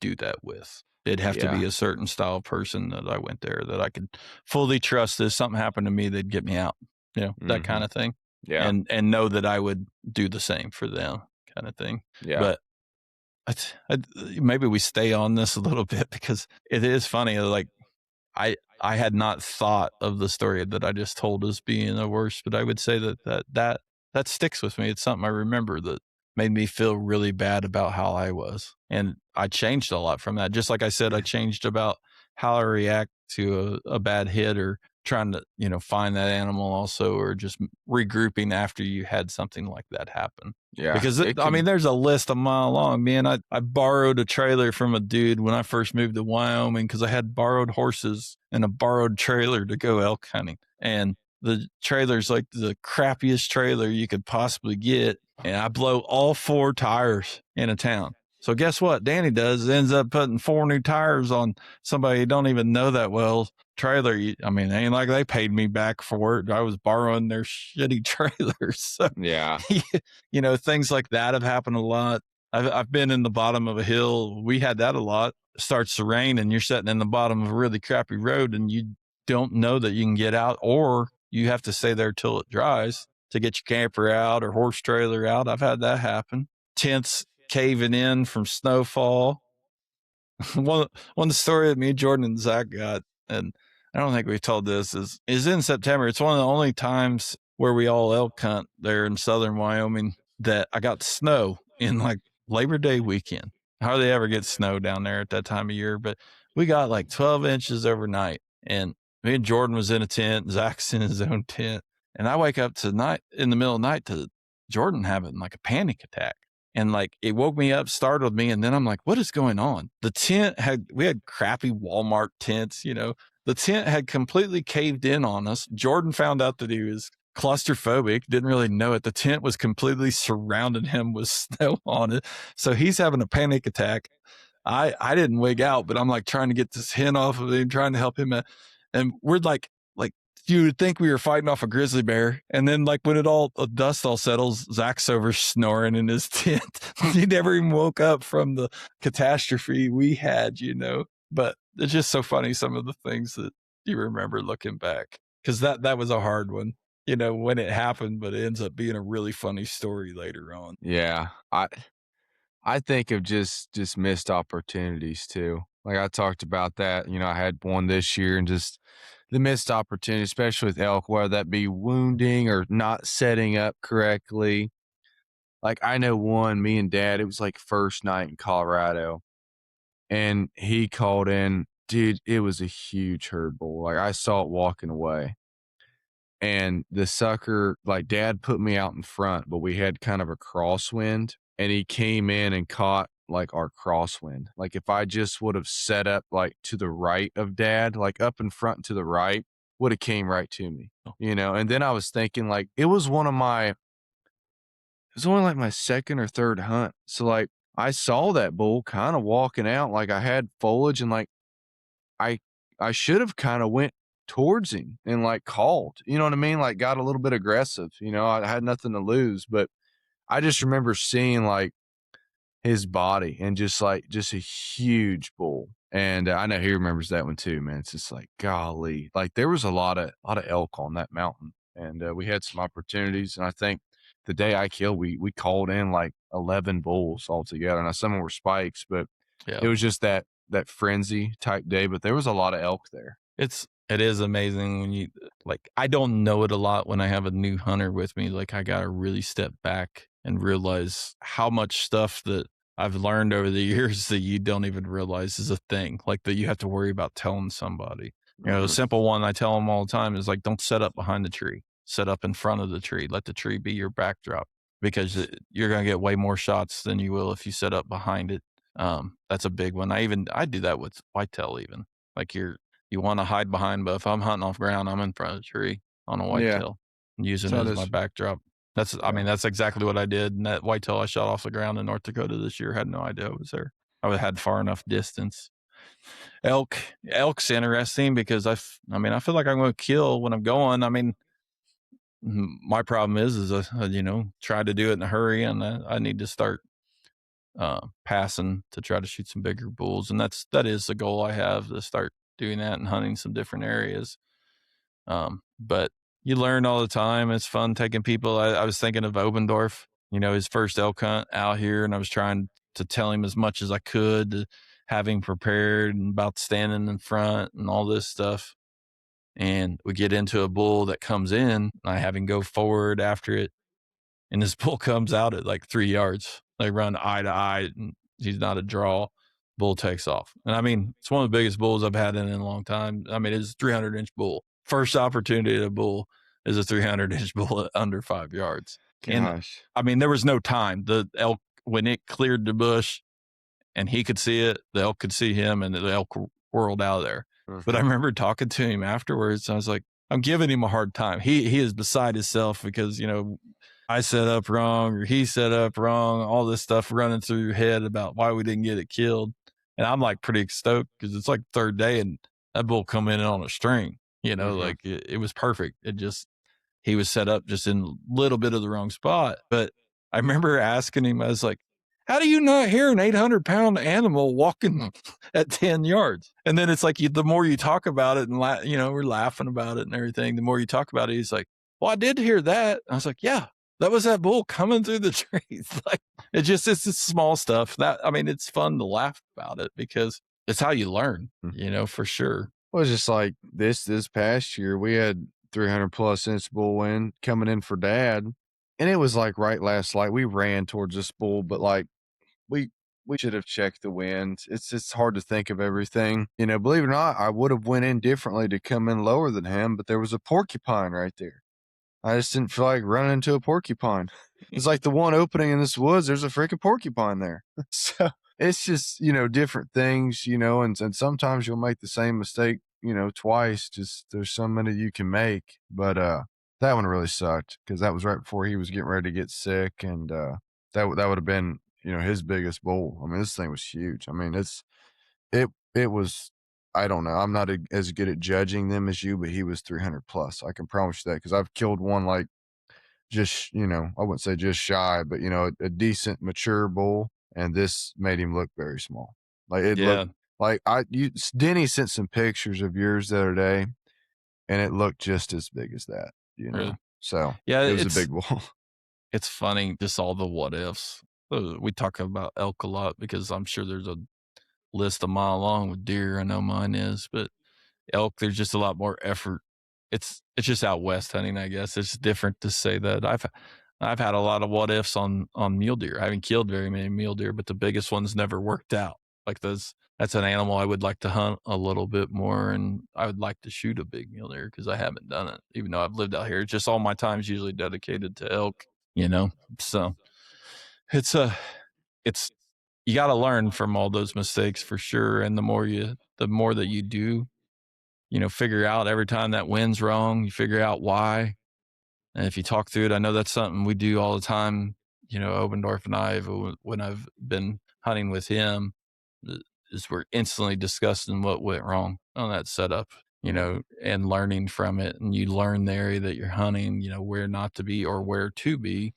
do that with. It'd have to be Yeah. a certain style of person that I went there that I could fully trust. If something happened to me, they'd get me out, that kind Hmm. of thing, Yeah. and know that I would do the same for them, kind of thing. Yeah. But maybe we stay on this a little bit because it is funny. Like I had not thought of the story that I just told as being the worst, but I would say that sticks with me. It's something I remember that made me feel really bad about how I was. And I changed a lot from that. Just like I said, I changed about how I react to a bad hit or trying to, find that animal also, or just regrouping after you had something like that happen. Yeah. Because It I mean, can. there's a list a mile long. Man, I borrowed a trailer from a dude when I first moved to Wyoming because I had borrowed horses and a borrowed trailer to go elk hunting. And the trailer's like the crappiest trailer you could possibly get. And I blow all 4 tires in a town. So guess what Danny does is ends up putting 4 new tires on somebody you don't even know that well trailer. I mean, it ain't like they paid me back for it. I was borrowing their shitty trailers. So Yeah. things like that have happened a lot. I've been in the bottom of a hill. We had that a lot. It starts to rain and you're sitting in the bottom of a really crappy road and you don't know that you can get out, or you have to stay there till it dries to get your camper out or horse trailer out. I've had that happen. Tents caving in from snowfall. One story that me, Jordan, and Zach got, and I don't think we told this, is in September. It's one of the only times where we all elk hunt there in southern Wyoming that I got snow in like Labor Day weekend. Hardly ever get snow down there at that time of year, but we got like 12 inches overnight. And me and Jordan was in a tent, Zach's in his own tent. And I wake up tonight in the middle of the night to Jordan having like a panic attack. And like it woke me up, startled me, and then I'm like, what is going on? We had crappy Walmart tents, The tent had completely caved in on us. Jordan found out that he was claustrophobic, didn't really know it. The tent was completely surrounding him with snow on it. So he's having a panic attack. I didn't wig out, but I'm like trying to get this hen off of him, trying to help him. And we're like you would think we were fighting off a grizzly bear. And then like when dust all settles, Zach's over snoring in his tent. He never even woke up from the catastrophe we had, But it's just so funny, some of the things that you remember looking back. Cause that was a hard one, when it happened, but it ends up being a really funny story later on. Yeah. I think of just missed opportunities too. Like I talked about that, I had one this year and just the missed opportunity, especially with elk, whether that be wounding or not setting up correctly. Like I know one, me and dad, it was like first night in Colorado and he called in, dude, it was a huge herd bull. Like I saw it walking away. And the sucker, like dad put me out in front, but we had kind of a crosswind and he came in and caught like our crosswind. Like if I just would have set up like to the right of dad, like up in front and to the right, would have came right to me, And then I was thinking like it was only like my second or third hunt. So like I saw that bull kind of walking out, like I had foliage and like I I should have kinda went towards him and, like, called, you know what I mean? Like, got a little bit aggressive, I had nothing to lose, but I just remember seeing, like, his body and just a huge bull, and I know he remembers that one too, man. It's just like, golly, like, there was a lotta elk on that mountain, and, we had some opportunities, and I think the day I killed, we called in, like, 11 bulls altogether. Now some of them were spikes, but Yeah. it was just that that frenzy type day, but there was a lot of elk there. It is amazing when you like, I don't know it a lot when I have a new hunter with me. Like, I gotta really step back and realize how much stuff that I've learned over the years that you don't even realize is a thing, like, that you have to worry about telling somebody. You know, a Mhm. simple one I tell them all the time is, like, "Don't set up behind the tree. Set up in front of the tree. Let the tree be your backdrop because you're gonna get way more shots than you will if you set up behind it." That's a big one. I do that with whitetail even. Like, you wanna hide behind, but if I'm hunting off ground, I'm in front of the tree on a Yeah, whitetail and using it so as my does backdrop. I mean, yeah. that's exactly what I did, and that whitetail I shot off the ground in North Dakota this year had no idea it was there. Had far enough distance. Elk's interesting because I mean, I feel like I'm gonna kill when I'm going. I mean, my problem is you know, try to do it in a hurry, and I need to start passing to try to shoot some bigger bulls, and that is the goal I have, to start doing that and hunting some different areas. But you learn all the time. It's fun taking people. I was thinking of Obendorf, you know, his first elk hunt out here, and I was trying to tell him as much as I could, to have him prepared and about standing in front and all this stuff. And we get into a bull that comes in, I have him go forward after it, and this bull comes out at like 3 yards. They run eye to eye, and he's not a draw. Bull takes off. And I mean, it's one of the biggest bulls I've had in a long time. I mean, it's a 300-inch bull. First opportunity at a bull is a 300-inch bull at under 5 yards. And Gosh. I mean, there was no time. The elk, when it cleared the bush and he could see it, the elk could see him, and the elk whirled out of there. But I Mhm. remember talking to him afterwards. I was like, I'm giving him a hard time. He is beside himself because, you know, I set up wrong or he set up wrong, all this stuff running through your head about why we didn't get it killed. And I'm like pretty stoked because it's like third day and that bull come in on a string, you know, Mhm. like it was perfect. It just, he was set up just in a little bit of the wrong spot. But I remember asking him, I was like, how do you not hear an 800-pound animal walking at 10 yards? And then it's like, the more you talk about it and, you know, we're laughing about it and everything, the more you talk about it, he's like, well, I did hear that. I was like, yeah, that was that bull coming through the trees. Like, it's this small stuff that, I mean, it's fun to laugh about it because it's how you learn, Mm. you know, for sure. Well, it's just like this past year, we had 300 plus inch bull wind coming in for dad, and it was like right last light. We ran towards this bull, but like we we should have checked the winds. It's hard to think of everything. You know, believe it or not, I would have went in differently to come in lower than him, but there was a porcupine right there. I just didn't feel like running into a porcupine. It's like the one opening in this woods, there's a freaking porcupine there. So it's just, you know, different things, you know, and sometimes you'll make the same mistake, you know, twice. Just there's so many you can make. But that one really sucked because that was right before he was getting ready to get sick. And that would have been, you know, his biggest bull. I mean, this thing was huge. I mean, it was I don't know. I'm not as good at judging them as you, but he was 300 plus. I can promise you that because I've killed one like just, you know, I wouldn't say just shy, but you know, a decent mature bull, and this made him look very small. Like it looked Yeah, like Denny sent some pictures of yours the other day, and it looked just as big as that, you know. really. So Yeah, it was a big bull. it's funny, just all the what ifs. We talk about elk a lot because I'm sure there's a list a mile long with deer. I know mine is, but elk, there's just a lot more effort. It's just out west hunting, I guess. It's different to say that. I've had a lot of what ifs on mule deer. I haven't killed very many mule deer, but the biggest ones never worked out. Like that's an animal I would like to hunt a little bit more, and I would like to shoot a big mule deer because I haven't done it, even though I've lived out here. It's just all my time's usually dedicated to elk, you know. So it's a it's you got to learn from all those mistakes for sure. And the more that you do, you know, figure out every time that wind's wrong, you figure out why. And if you talk through it, I know that's something we do all the time. You know, Obendorf and I, when I've been hunting with him, is we're instantly discussing what went wrong on that setup, you Yeah. know, and learning from it. And you learn the area that you're hunting, you know, where not to be or where to be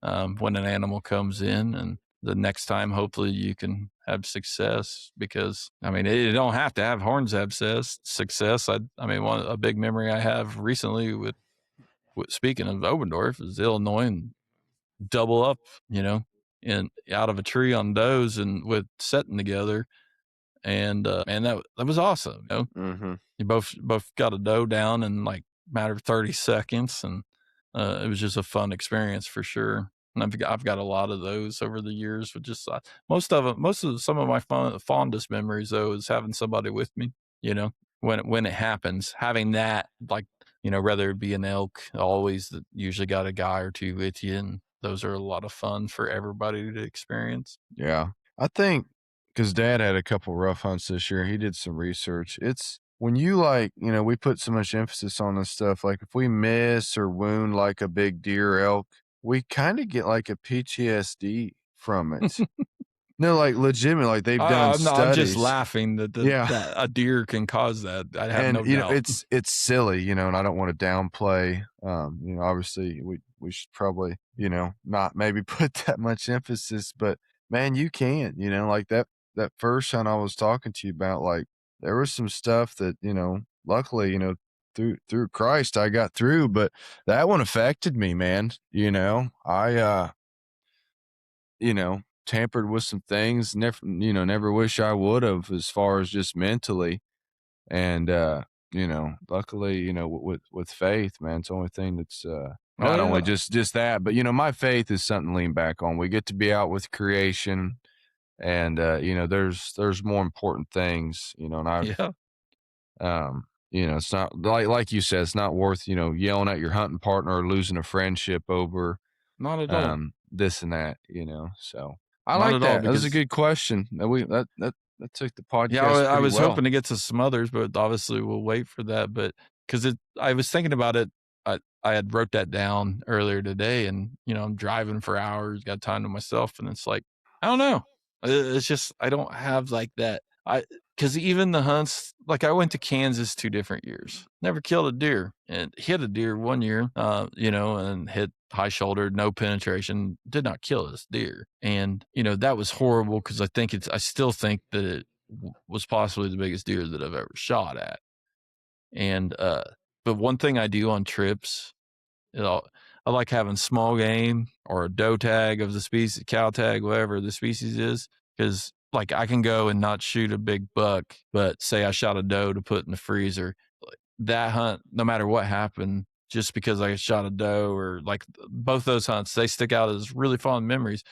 when an animal comes in. And the next time, hopefully, you can have success because I mean, it don't have to have horns to have success. I mean, a big memory I have recently with speaking of Obendorf is Illinois and double up, you know, and out of a tree on does and with setting together. and that was awesome. You know, Mhm. you both got a doe down in like matter of 30 seconds, and it was just a fun experience for sure. And I've got a lot of those over the years. With just most of some of my fondest memories though is having somebody with me. You know, when it happens, having that like whether it be an elk, always usually got a guy or two with you, and those are a lot of fun for everybody to experience. Yeah. I think because dad had a couple rough hunts this year, he did some research. It's when you like, we put so much emphasis on this stuff. Like if we miss or wound like a big deer or elk, we kind of get like a PTSD from it. No, like legitimate, like they've done I'm just studies. laughing Yeah. that a deer can cause that. I have And, no doubt. it's silly, and I don't wanna downplay, obviously, we should probably, not maybe put that much emphasis, but, man, you can, like, that first hunt I was talking to you about, like, there was some stuff that, luckily, through Christ, I got through, but that one affected me, man, I, tampered with some things, never wish I would've as far as just mentally. And, luckily, with faith, man, it's the only thing that's, Oh not only yeah, just that, but, my faith is something to lean back on. We get to be out with creation and, there's more important things, and I've, yeah, it's not like you said, it's not worth, yelling at your hunting partner or losing a friendship over, not at all, this and that, so I not like at all. that. That was a Because good question. That took the yeah, podcast I pretty was well. hoping to get to some others, but obviously we'll wait for that. But because I was thinking about it. I had wrote that down earlier today, and I'm driving for hours, got time to myself, and it's like I don't know. It's just I don't have like that. Because even the hunts, like I went to Kansas 2 different years, never killed a deer, and hit a deer one year, and hit high shouldered, no penetration, did not kill this deer, and that was horrible because I still think that it was possibly the biggest deer that I've ever shot at. And but one thing I do on trips, you know, I like having small game or a doe tag of the species, cow tag, whatever the species is, because like I can go and not shoot a big buck, but say I shot a doe to put in the freezer, like, that hunt, no matter what happened, just because I shot a doe or like both those hunts, they stick out as really fond memories.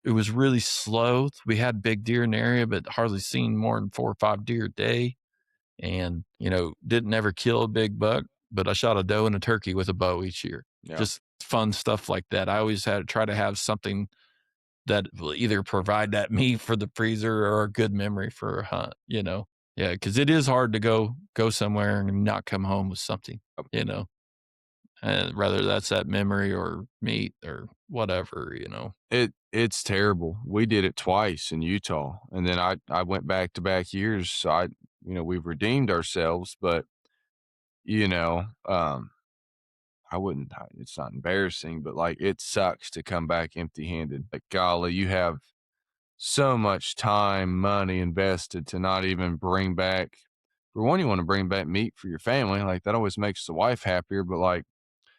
It was really slow. We had big deer in the area, but hardly seen more than 4 or 5 deer a day, and didn't ever kill a big buck, but I shot a doe and a turkey with a bow each year. Yeah. Just fun stuff like that. I always had to try to have something that will either provide that meat for the freezer or a good memory for a hunt. Yeah, because it is hard to go somewhere and not come home with something, you know whether that's that memory or meat or whatever. It's terrible. We did it twice in Utah, and then I went back to back years, so we've redeemed ourselves, but, you know, um, I wouldn't it's not embarrassing, but, like, it sucks to come back empty-handed. Like, golly, you have so much time, money invested to not even bring back for one, you wanna bring back meat for your family, like, that always makes the wife happier, but, like,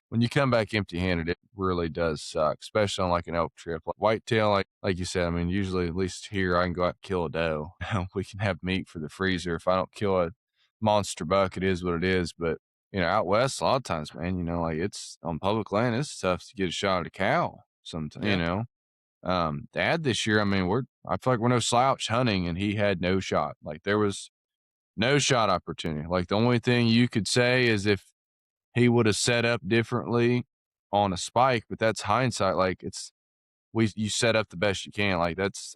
when you come back empty-handed, it really does suck, especially on, like, an elk trip. Like, whitetail, like you said, I mean, usually, at least here, I can go out and kill a doe. We can have meat for the freezer. If I don't kill a monster buck, it is what it is, but, out west, a lot of times, man, like, it's on public land, it's tough to get a shot at a cow sometimes, Yeah, dad this year, I mean, I feel like we're no slouch hunting, and he had no shot. Like, there was no shot opportunity. Like, the only thing you could say is if he would have set up differently on a spike, but that's hindsight. Like you set up the best you can. Like that's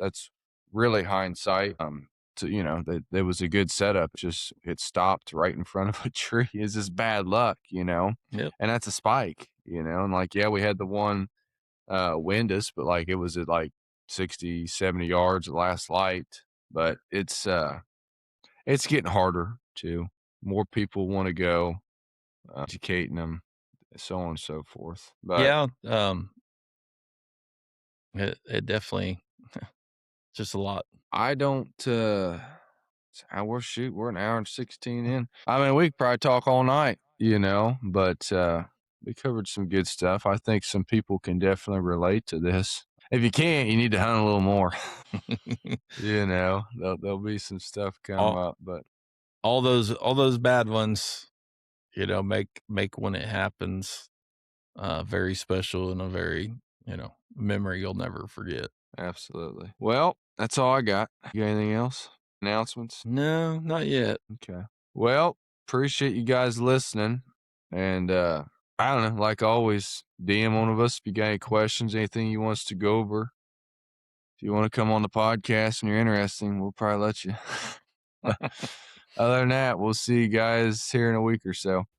really hindsight. That there was a good setup. Just it stopped right in front of a tree. It's just bad luck. yep. And that's a spike. And like, yeah, we had the one wind us, but like it was at like 60, 70 yards at last light. But it's getting harder too. More people want to go, educating them, so on and so forth. But Yeah, it definitely just a lot. I don't, we're an hour and 16 in. I mean, we could probably talk all night, but we covered some good stuff. I think some people can definitely relate to this. If you can't, you need to hunt a little more. You know, there'll be some stuff come all up, but all those bad ones, make when it happens very special and a very, memory you'll never forget. absolutely. Well, that's all I got. You got anything else? Announcements? No, not yet. Okay. Well, appreciate you guys listening. And I don't know, like always, DM one of us if you got any questions, anything you want us to go over. If you want to come on the podcast and you're interesting, we'll probably let you. Other than that, we'll see you guys here in a week or so.